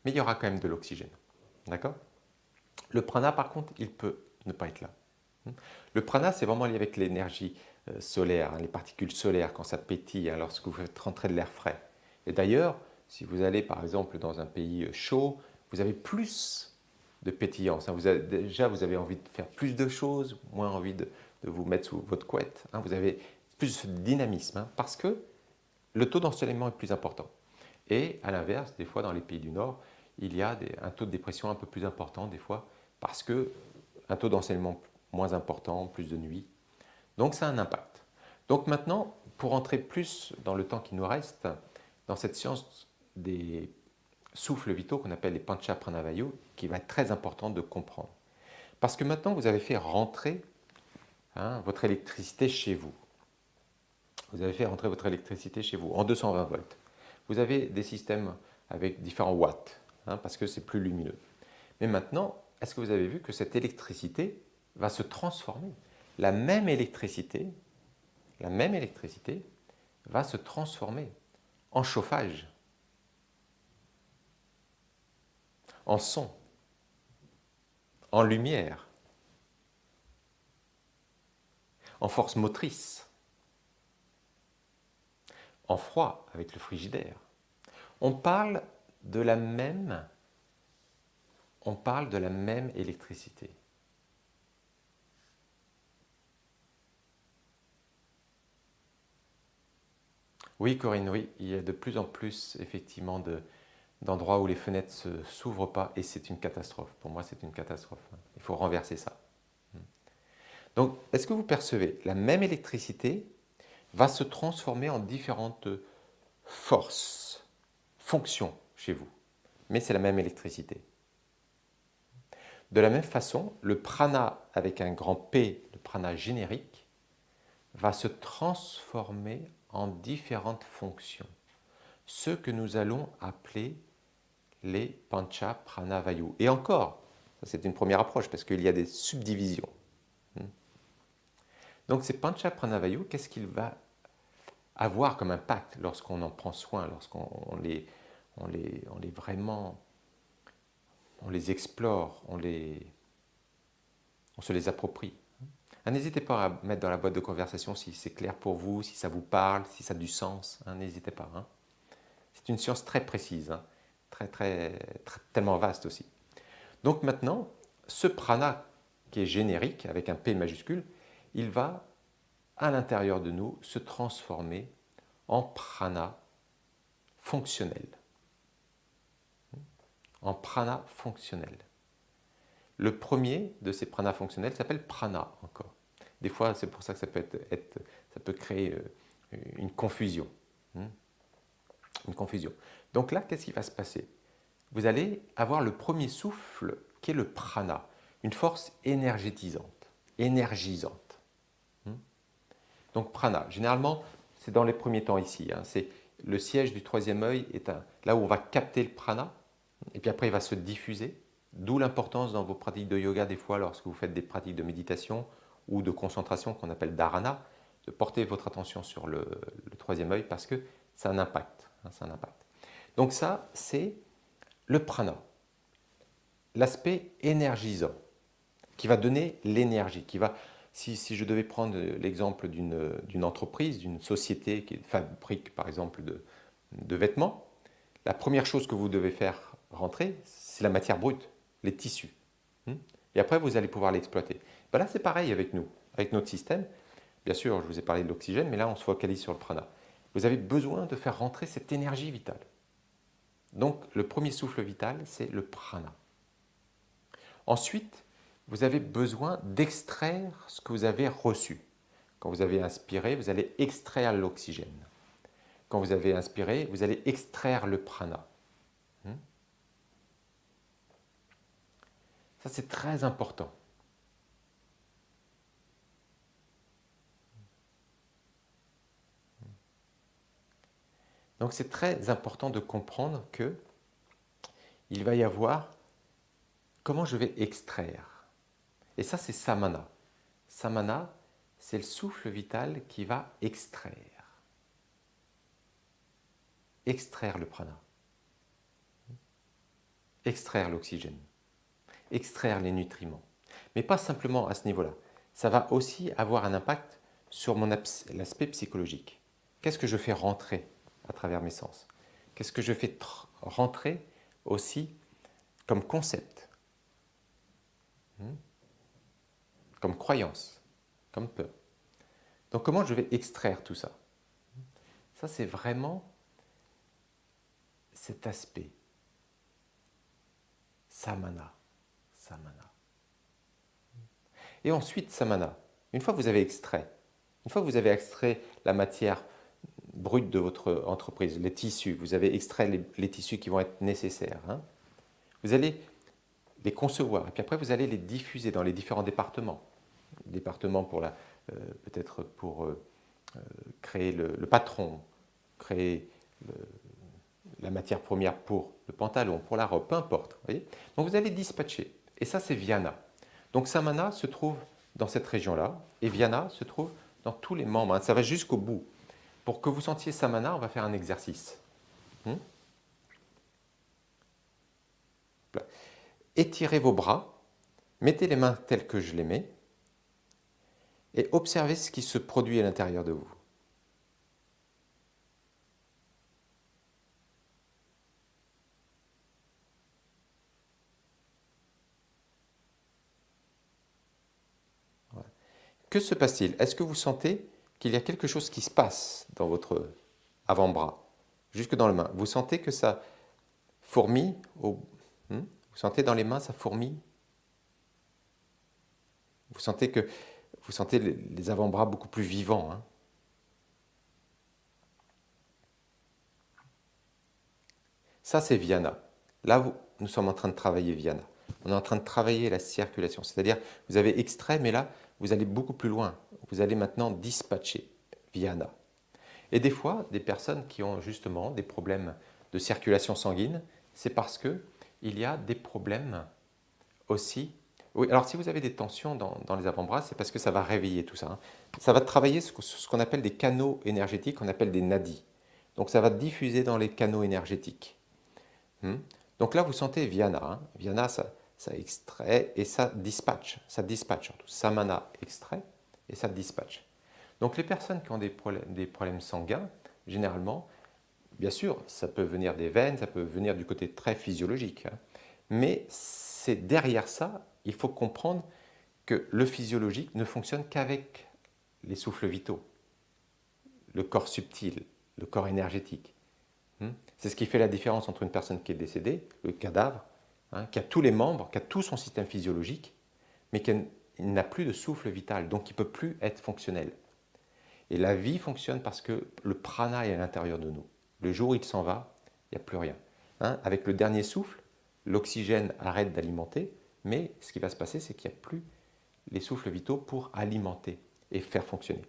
mais il y aura quand même de l'oxygène. D'accord? Le prana, par contre, il peut ne pas être là. Le prana, c'est vraiment lié avec l'énergie solaire, les particules solaires, quand ça pétille, lorsque vous faites rentrer de l'air frais. Et d'ailleurs, Si vous allez par exemple dans un pays chaud, vous avez plus de pétillance. Déjà, vous avez envie de faire plus de choses, moins envie de vous mettre sous votre couette. Vous avez plus de dynamisme parce que le taux d'ensoleillement est plus important. Et à l'inverse, des fois dans les pays du Nord, il y a un taux de dépression un peu plus important des fois parce que un taux d'ensoleillement moins important, plus de nuit. Donc ça a un impact. Donc maintenant, pour entrer plus dans le temps qui nous reste, dans cette science des souffles vitaux qu'on appelle les Pancha Pranavayu, qui va être très important de comprendre. Parce que maintenant, vous avez fait rentrer votre électricité chez vous. Vous avez fait rentrer votre électricité chez vous en 220 volts. Vous avez des systèmes avec différents watts, parce que c'est plus lumineux. Mais maintenant, est-ce que vous avez vu que cette électricité va se transformer? La même électricité va se transformer en chauffage, en son, en lumière, en force motrice, en froid avec le frigidaire. On parle de la même électricité. Oui, Corinne, oui, il y a de plus en plus effectivement d'endroits où les fenêtres ne s'ouvrent pas et c'est une catastrophe. Pour moi, c'est une catastrophe. Il faut renverser ça. Donc, est-ce que vous percevez? La même électricité va se transformer en différentes forces, fonctions chez vous, mais c'est la même électricité. De la même façon, le prana avec un grand P, le prana générique, va se transformer en différentes fonctions, ce que nous allons appeler les Pancha Pranavayu. Et encore, c'est une première approche parce qu'il y a des subdivisions. Donc ces Pancha Pranavayu, qu'est-ce qu'il va avoir comme impact lorsqu'on en prend soin, lorsqu'on les explore, on se les approprie? N'hésitez pas à mettre dans la boîte de conversation si c'est clair pour vous, si ça vous parle, si ça a du sens. N'hésitez pas. C'est une science très précise, tellement vaste aussi. Donc maintenant, ce prana qui est générique, avec un P majuscule, il va, à l'intérieur de nous, se transformer en prana fonctionnel. En prana fonctionnel. Le premier de ces pranas fonctionnels s'appelle prana encore. Des fois, c'est pour ça que ça peut créer une confusion. Une confusion. Donc là, qu'est-ce qui va se passer? Vous allez avoir le premier souffle qui est le prana, une force énergétisante, énergisante. Donc prana, généralement, c'est dans les premiers temps ici. C'est le siège du troisième œil, là où on va capter le prana, et puis après il va se diffuser. D'où l'importance dans vos pratiques de yoga, des fois, lorsque vous faites des pratiques de méditation ou de concentration qu'on appelle dharana, de porter votre attention sur le troisième œil parce que ça a un impact. Donc ça, c'est le prana, l'aspect énergisant, qui va donner l'énergie, si je devais prendre l'exemple d'une entreprise, d'une société qui fabrique par exemple de vêtements, la première chose que vous devez faire rentrer, c'est la matière brute, les tissus. Et après, vous allez pouvoir l'exploiter. Là, c'est pareil avec nous, avec notre système. Bien sûr, je vous ai parlé de l'oxygène, mais là, on se focalise sur le prana. Vous avez besoin de faire rentrer cette énergie vitale. Donc, le premier souffle vital, c'est le prana. Ensuite, vous avez besoin d'extraire ce que vous avez reçu. Quand vous avez inspiré, vous allez extraire l'oxygène. Quand vous avez inspiré, vous allez extraire le prana. Ça, c'est très important. Donc, c'est très important de comprendre que il va y avoir comment je vais extraire. Et ça, c'est samana. Samana, c'est le souffle vital qui va extraire. Extraire le prana. Extraire l'oxygène. Extraire les nutriments. Mais pas simplement à ce niveau-là. Ça va aussi avoir un impact sur l'aspect psychologique. Qu'est-ce que je fais rentrer à travers mes sens? Qu'est-ce que je fais rentrer aussi comme concept, comme croyance, comme peur. Donc comment je vais extraire tout ça? Ça, c'est vraiment cet aspect. Samana. Samana. Et ensuite, samana. Une fois que vous avez extrait, une fois que vous avez extrait la matière brute de votre entreprise, les tissus, vous avez extrait les tissus qui vont être nécessaires, vous allez les concevoir et puis après vous allez les diffuser dans les différents départements. Départements pour peut-être pour créer le patron, créer la matière première pour le pantalon, pour la robe, peu importe. Voyez, donc vous allez dispatcher. Et ça, c'est Vyana. Donc Samana se trouve dans cette région-là et Vyana se trouve dans tous les membres. Ça va jusqu'au bout. Pour que vous sentiez Samana, on va faire un exercice. Étirez vos bras, mettez les mains telles que je les mets et observez ce qui se produit à l'intérieur de vous. Que se passe-t-il? Est-ce que vous sentez qu'il y a quelque chose qui se passe dans votre avant-bras, jusque dans la main? Vous sentez que ça fourmille Vous sentez dans les mains, ça fourmille? Vous sentez les avant-bras beaucoup plus vivants, Ça, c'est Vyana. Là, nous sommes en train de travailler Vyana. On est en train de travailler la circulation. C'est-à-dire, vous avez extrait, mais là, vous allez beaucoup plus loin. Vous allez maintenant dispatcher Vyana. Et des fois, des personnes qui ont justement des problèmes de circulation sanguine, c'est parce qu'il y a des problèmes aussi. Oui, alors si vous avez des tensions dans les avant-bras, c'est parce que ça va réveiller tout ça. Ça va travailler ce qu'on appelle des canaux énergétiques, qu'on appelle des nadis. Donc ça va diffuser dans les canaux énergétiques. Donc là, vous sentez Vyana. Vyana, ça extrait et ça dispatche. Ça dispatche surtout. Samana extrait et ça dispatche. Donc les personnes qui ont des problèmes sanguins, généralement, bien sûr, ça peut venir des veines, ça peut venir du côté très physiologique. Mais c'est derrière ça, il faut comprendre que le physiologique ne fonctionne qu'avec les souffles vitaux, le corps subtil, le corps énergétique. C'est ce qui fait la différence entre une personne qui est décédée, le cadavre, qui a tous les membres, qui a tout son système physiologique, mais qui n'a plus de souffle vital, donc qui ne peut plus être fonctionnel. Et la vie fonctionne parce que le prana est à l'intérieur de nous. Le jour où il s'en va, il n'y a plus rien. Avec le dernier souffle, l'oxygène arrête d'alimenter, mais ce qui va se passer, c'est qu'il n'y a plus les souffles vitaux pour alimenter et faire fonctionner.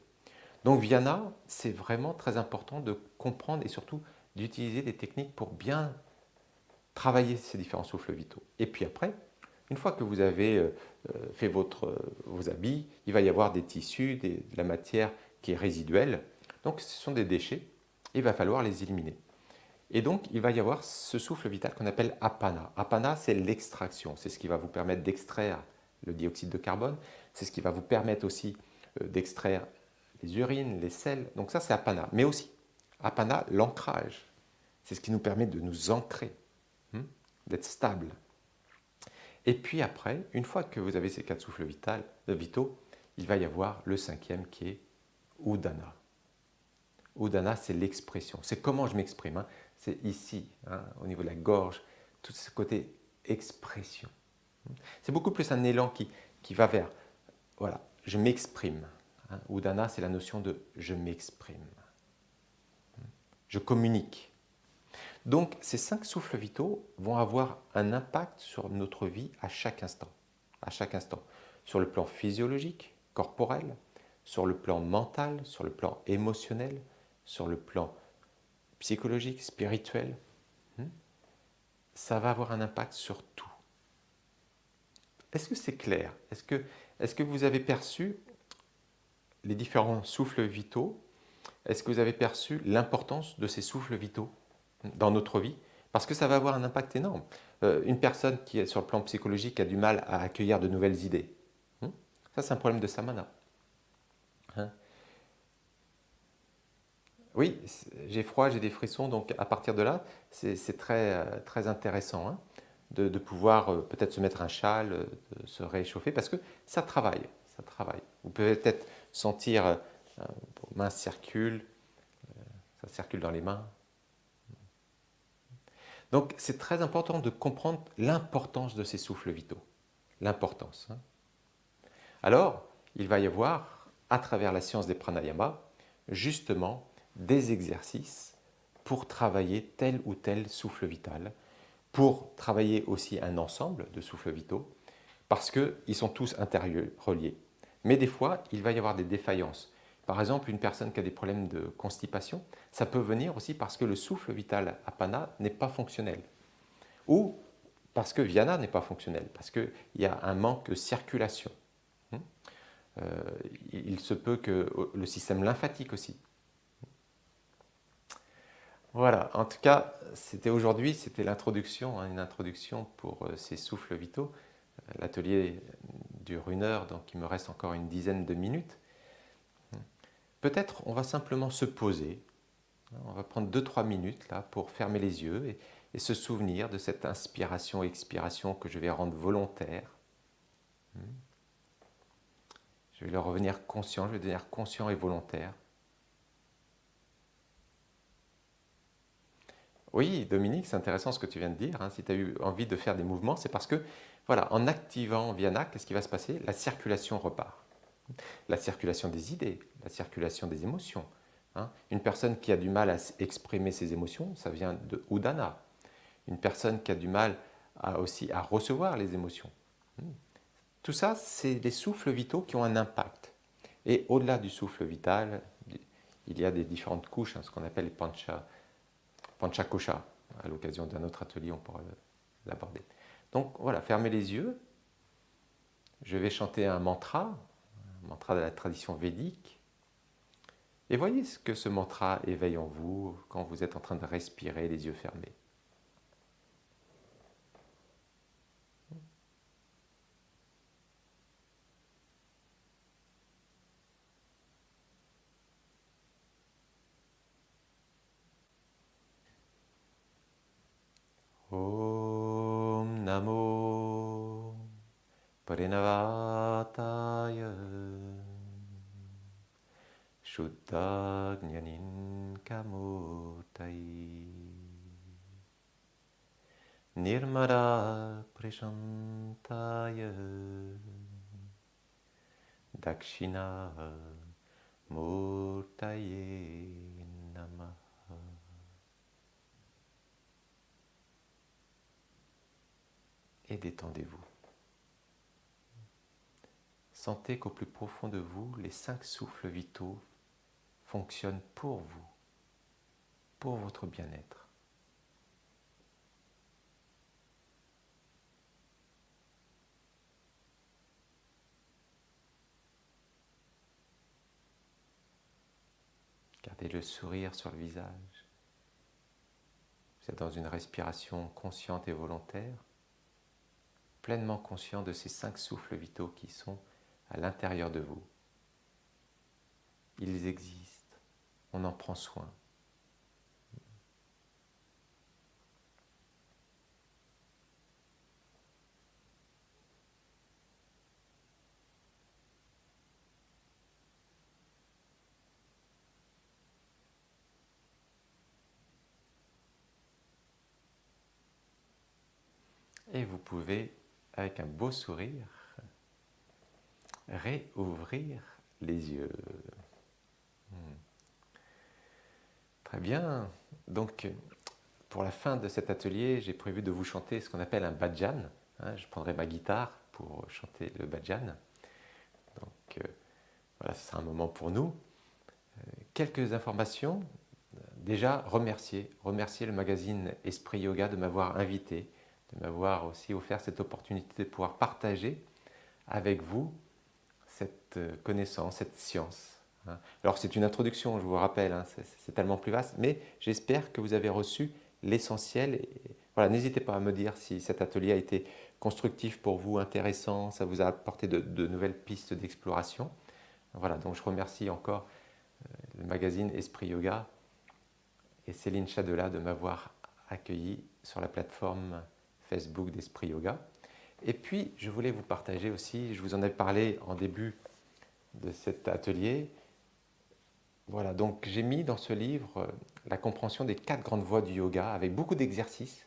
Donc Vyana, c'est vraiment très important de comprendre et surtout d'utiliser des techniques pour bien travailler ces différents souffles vitaux. Et puis après, une fois que vous avez fait vos habits, il va y avoir des tissus, de la matière qui est résiduelle. Donc ce sont des déchets, il va falloir les éliminer. Et donc il va y avoir ce souffle vital qu'on appelle apana. Apana, c'est l'extraction, c'est ce qui va vous permettre d'extraire le dioxyde de carbone, c'est ce qui va vous permettre aussi d'extraire les urines, les sels. Donc ça, c'est apana. Mais aussi, apana, l'ancrage. C'est ce qui nous permet de nous ancrer, d'être stable. Et puis après, une fois que vous avez ces 4 souffles vitaux, il va y avoir le 5e qui est Udana. Udana, c'est l'expression. C'est comment je m'exprime. C'est ici, au niveau de la gorge, tout ce côté expression. C'est beaucoup plus un élan qui va vers, voilà, je m'exprime. Udana, c'est la notion de je m'exprime. Je communique. Donc, ces 5 souffles vitaux vont avoir un impact sur notre vie à chaque instant. À chaque instant. Sur le plan physiologique, corporel, sur le plan mental, sur le plan émotionnel, sur le plan psychologique, spirituel. Ça va avoir un impact sur tout. Est-ce que c'est clair? Est-ce que vous avez perçu les différents souffles vitaux? Est-ce que vous avez perçu l'importance de ces souffles vitaux dans notre vie? Parce que ça va avoir un impact énorme. Une personne qui est sur le plan psychologique a du mal à accueillir de nouvelles idées. Ça, c'est un problème de samana. Oui, j'ai froid, j'ai des frissons, donc à partir de là, c'est très, très intéressant hein, de pouvoir peut-être se mettre un châle, de se réchauffer, parce que ça travaille, ça travaille. Vous pouvez peut-être sentir vos mains circulent, ça circule dans les mains. Donc c'est très important de comprendre l'importance de ces souffles vitaux, l'importance. Hein. Alors, il va y avoir, à travers la science des pranayama, justement des exercices pour travailler tel ou tel souffle vital, pour travailler aussi un ensemble de souffles vitaux, parce qu'ils sont tous interreliés. Mais des fois, il va y avoir des défaillances. Par exemple, une personne qui a des problèmes de constipation, ça peut venir aussi parce que le souffle vital apana n'est pas fonctionnel. Ou parce que Viana n'est pas fonctionnel, parce qu'il y a un manque de circulation. Il se peut que le système lymphatique aussi. Voilà, en tout cas, c'était aujourd'hui, c'était l'introduction, hein, une introduction pour ces souffles vitaux. L'atelier dure 1 heure, donc il me reste encore une dizaine de minutes. Peut-être on va simplement se poser, on va prendre 2-3 minutes là pour fermer les yeux et se souvenir de cette inspiration-expiration que je vais rendre volontaire. Je vais leur revenir conscient, je vais devenir conscient et volontaire. Oui, Dominique, c'est intéressant ce que tu viens de dire. Hein. Si tu as eu envie de faire des mouvements, c'est parce que, voilà, en activant Viana, qu'est-ce qui va se passer? La circulation repart. La circulation des idées, la circulation des émotions. Hein. Une personne qui a du mal à exprimer ses émotions, ça vient de Udana. Une personne qui a du mal aussi à recevoir les émotions. Tout ça, c'est des souffles vitaux qui ont un impact. Et au-delà du souffle vital, il y a des différentes couches, hein, ce qu'on appelle les panchakosha. À l'occasion d'un autre atelier, on pourra l'aborder. Donc voilà, fermez les yeux. Je vais chanter un mantra de la tradition védique. Et voyez ce que ce mantra éveille en vous quand vous êtes en train de respirer, les yeux fermés. Om Namo Parinavataya Shuddha Jnanin Kamurtai Nirmala Prashantaya Dakshina Murtaye Namaha. Et détendez-vous. Sentez qu'au plus profond de vous, les 5 souffles vitaux fonctionnent pour vous, pour votre bien-être. Gardez le sourire sur le visage. Vous êtes dans une respiration consciente et volontaire, pleinement conscient de ces 5 souffles vitaux qui sont à l'intérieur de vous. Ils existent, on en prend soin. Et vous pouvez, avec un beau sourire, réouvrir les yeux. Très bien. Donc, pour la fin de cet atelier, j'ai prévu de vous chanter ce qu'on appelle un bhajan. Je prendrai ma guitare pour chanter le bhajan. Donc, voilà, ce sera un moment pour nous. Quelques informations. Déjà, remercier le magazine Esprit Yoga de m'avoir invité, de m'avoir aussi offert cette opportunité de pouvoir partager avec vous cette connaissance, cette science. Alors c'est une introduction, je vous rappelle, c'est tellement plus vaste, mais j'espère que vous avez reçu l'essentiel. Voilà, n'hésitez pas à me dire si cet atelier a été constructif pour vous, intéressant, ça vous a apporté de nouvelles pistes d'exploration. Voilà, donc je remercie encore le magazine Esprit Yoga et Céline Chadela de m'avoir accueilli sur la plateforme Facebook d'Esprit Yoga. Et puis, je voulais vous partager aussi, je vous en ai parlé en début de cet atelier. Voilà, donc j'ai mis dans ce livre la compréhension des 4 grandes voies du yoga avec beaucoup d'exercices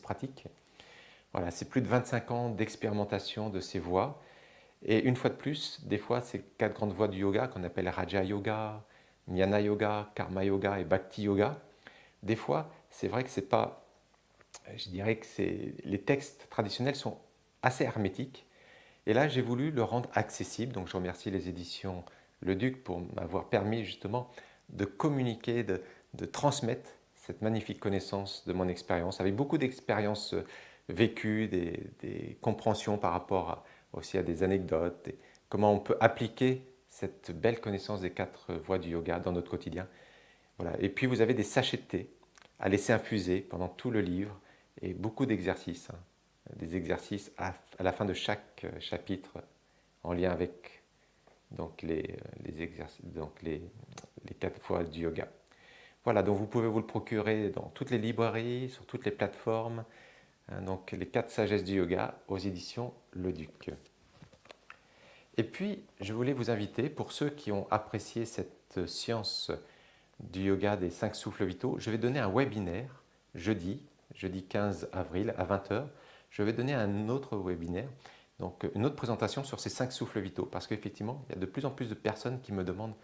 pratiques. Voilà, c'est plus de 25 ans d'expérimentation de ces voies. Et une fois de plus, des fois, ces 4 grandes voies du yoga qu'on appelle Raja Yoga, Jnana Yoga, Karma Yoga et Bhakti Yoga, des fois, c'est vrai que c'est pas, je dirais que les textes traditionnels sont assez hermétiques. Et là, j'ai voulu le rendre accessible. Donc, je remercie les éditions Le Duc pour m'avoir permis justement de communiquer, de transmettre cette magnifique connaissance de mon expérience, avec beaucoup d'expériences vécues, des compréhensions par rapport aussi à des anecdotes, et comment on peut appliquer cette belle connaissance des 4 voies du yoga dans notre quotidien. Voilà. Et puis, vous avez des sachets de thé à laisser infuser pendant tout le livre et beaucoup d'exercices, des exercices à la fin de chaque chapitre en lien avec donc les 4 voies du yoga. Voilà, donc vous pouvez vous le procurer dans toutes les librairies, sur toutes les plateformes. Donc les 4 sagesses du yoga aux éditions Le Duc. Et puis, je voulais vous inviter, pour ceux qui ont apprécié cette science du yoga des 5 souffles vitaux, je vais donner un webinaire jeudi 15 avril à 20 h. Je vais donner un autre webinaire, donc une autre présentation sur ces 5 souffles vitaux, parce qu'effectivement, il y a de plus en plus de personnes qui me demandent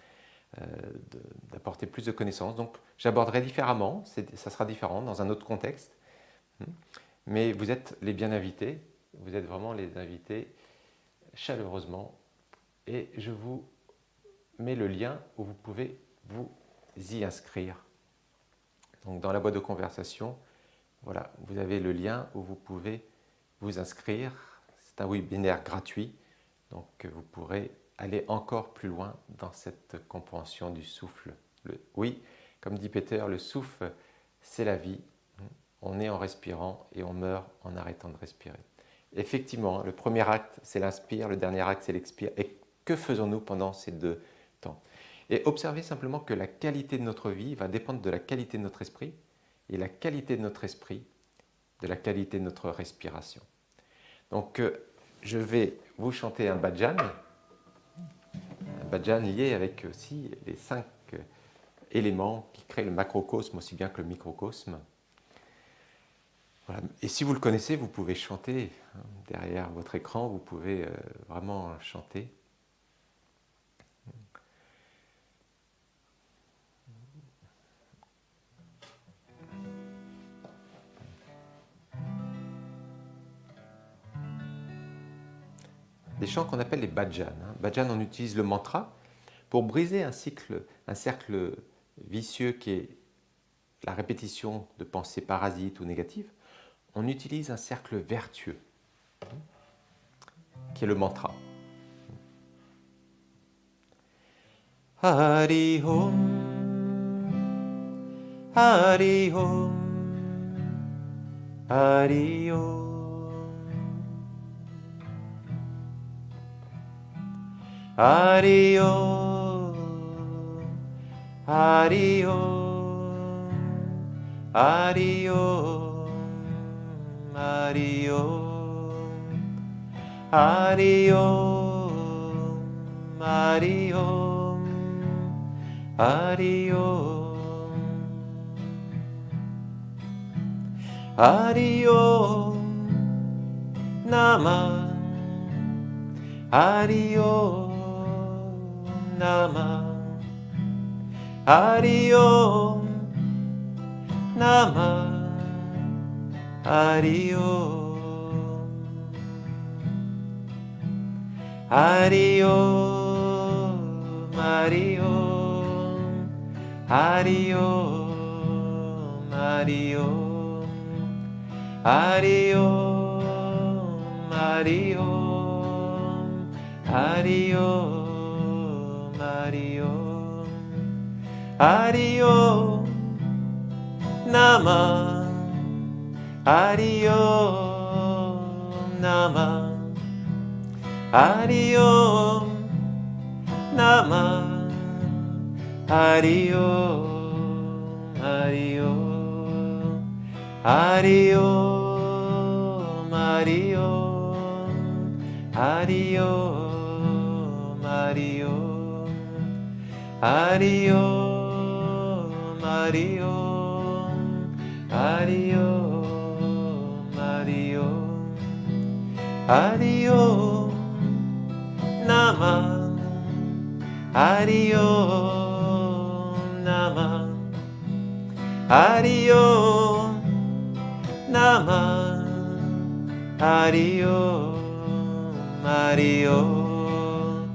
d'apporter plus de connaissances. Donc, j'aborderai différemment, ça sera différent dans un autre contexte. Mais vous êtes les bien invités, vous êtes vraiment les invités chaleureusement. Et je vous mets le lien où vous pouvez vous y inscrire. Donc, dans la boîte de conversation, voilà, vous avez le lien où vous pouvez vous inscrire. C'est un webinaire gratuit, donc vous pourrez aller encore plus loin dans cette compréhension du souffle. Oui, comme dit Peter, le souffle, c'est la vie. On est en respirant et on meurt en arrêtant de respirer. Effectivement, le premier acte, c'est l'inspire, le dernier acte, c'est l'expire. Et que faisons-nous pendant ces 2 temps? Et observez simplement que la qualité de notre vie va dépendre de la qualité de notre esprit, et la qualité de notre esprit, de la qualité de notre respiration. Donc, je vais vous chanter un bhajan lié avec aussi les 5 éléments qui créent le macrocosme aussi bien que le microcosme. Voilà. Et si vous le connaissez, vous pouvez chanter derrière votre écran, vous pouvez vraiment chanter. Des chants qu'on appelle les bhajans. Bhajan, on utilise le mantra pour briser un cercle vicieux qui est la répétition de pensées parasites ou négatives. On utilise un cercle vertueux, qui est le mantra. Hari Om, Hari Om, Hari Om. Hari Om, Hari Om, Hari Om, Hari Om, Hari Om, Hari Om, Hari Om, Hari Om, Namah, Hari Om. Namah, Hari Om, Namah, Hari Om, Hari Om, Hari Om, Hari Om, Hari Om, Hari Om, Hari Om, Hari Om. Hari Om, Hari Om, Namah, Hari Om, Namah, Hari Om, Namah, Hari Om, Hari Om, Hari Om, Hari Om, Hari Om, Hari Om, Hari Om, Hari Om, Hari Om, Hari Om, Hari Om, Namah, Hari Om, Namah, Hari Om, Namah, Hari Om, Hari Om,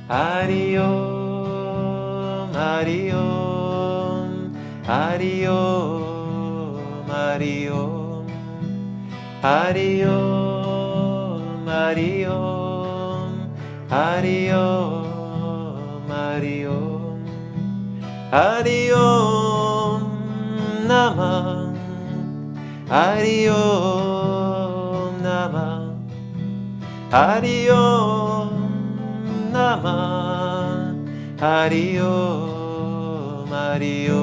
Hari Om, Hari Om, Hari Om, Hari Om, Hari Om, Hari Om, Hari Om, Hari Om, Hari Om, Namah, Hari Om, Namah, Hari Om, Namah, Hari Om, Hari Om,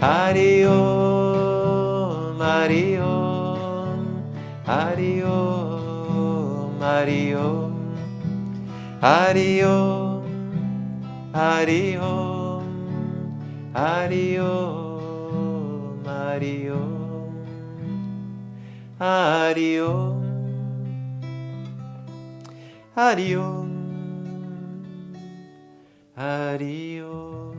Hari Om, Hari Om, Hari Om, Hari Om, Hari Om, Hari Om, Hari Om, Hari Om, Hari Om, Hari Om, Hari Om,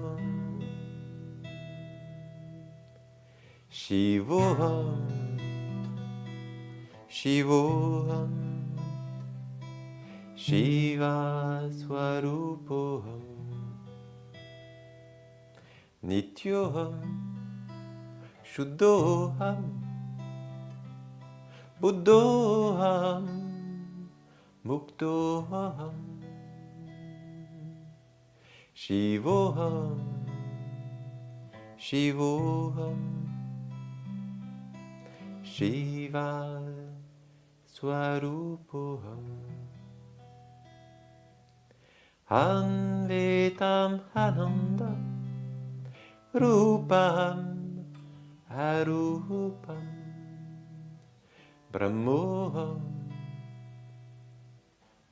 Shivoham, Shivoham, Shiva Swarupoham, Nityoham, Shuddhoham, Buddhoham, Muktoham, Shivoham, Shivoham, Shiva Swarupoham, Anvetam Ananda Rupam Arupam Brahmoham,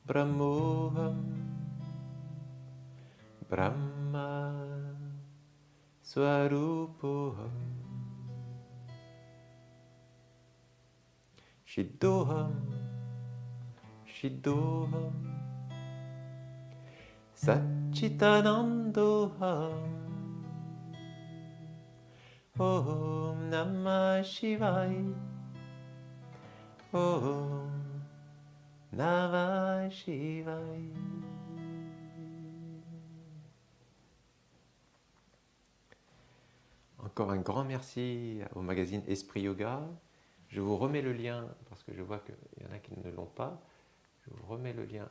Brahmoham, Brahma Swarupoham, Shiddoham, Shiddoham, Satchitanandoham, Om Namah Shivaya, Om Namah Shivaya. Encore un grand merci au magazine Esprit Yoga. Je vous remets le lien, parce que je vois qu'il y en a qui ne l'ont pas. Je vous remets le lien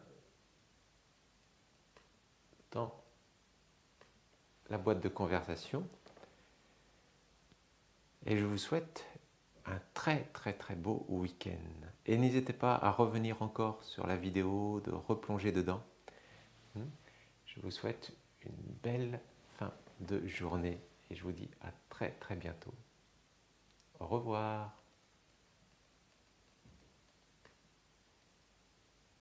dans la boîte de conversation. Et je vous souhaite un très beau week-end. Et n'hésitez pas à revenir encore sur la vidéo, de replonger dedans. Je vous souhaite une belle fin de journée et je vous dis à très bientôt. Au revoir.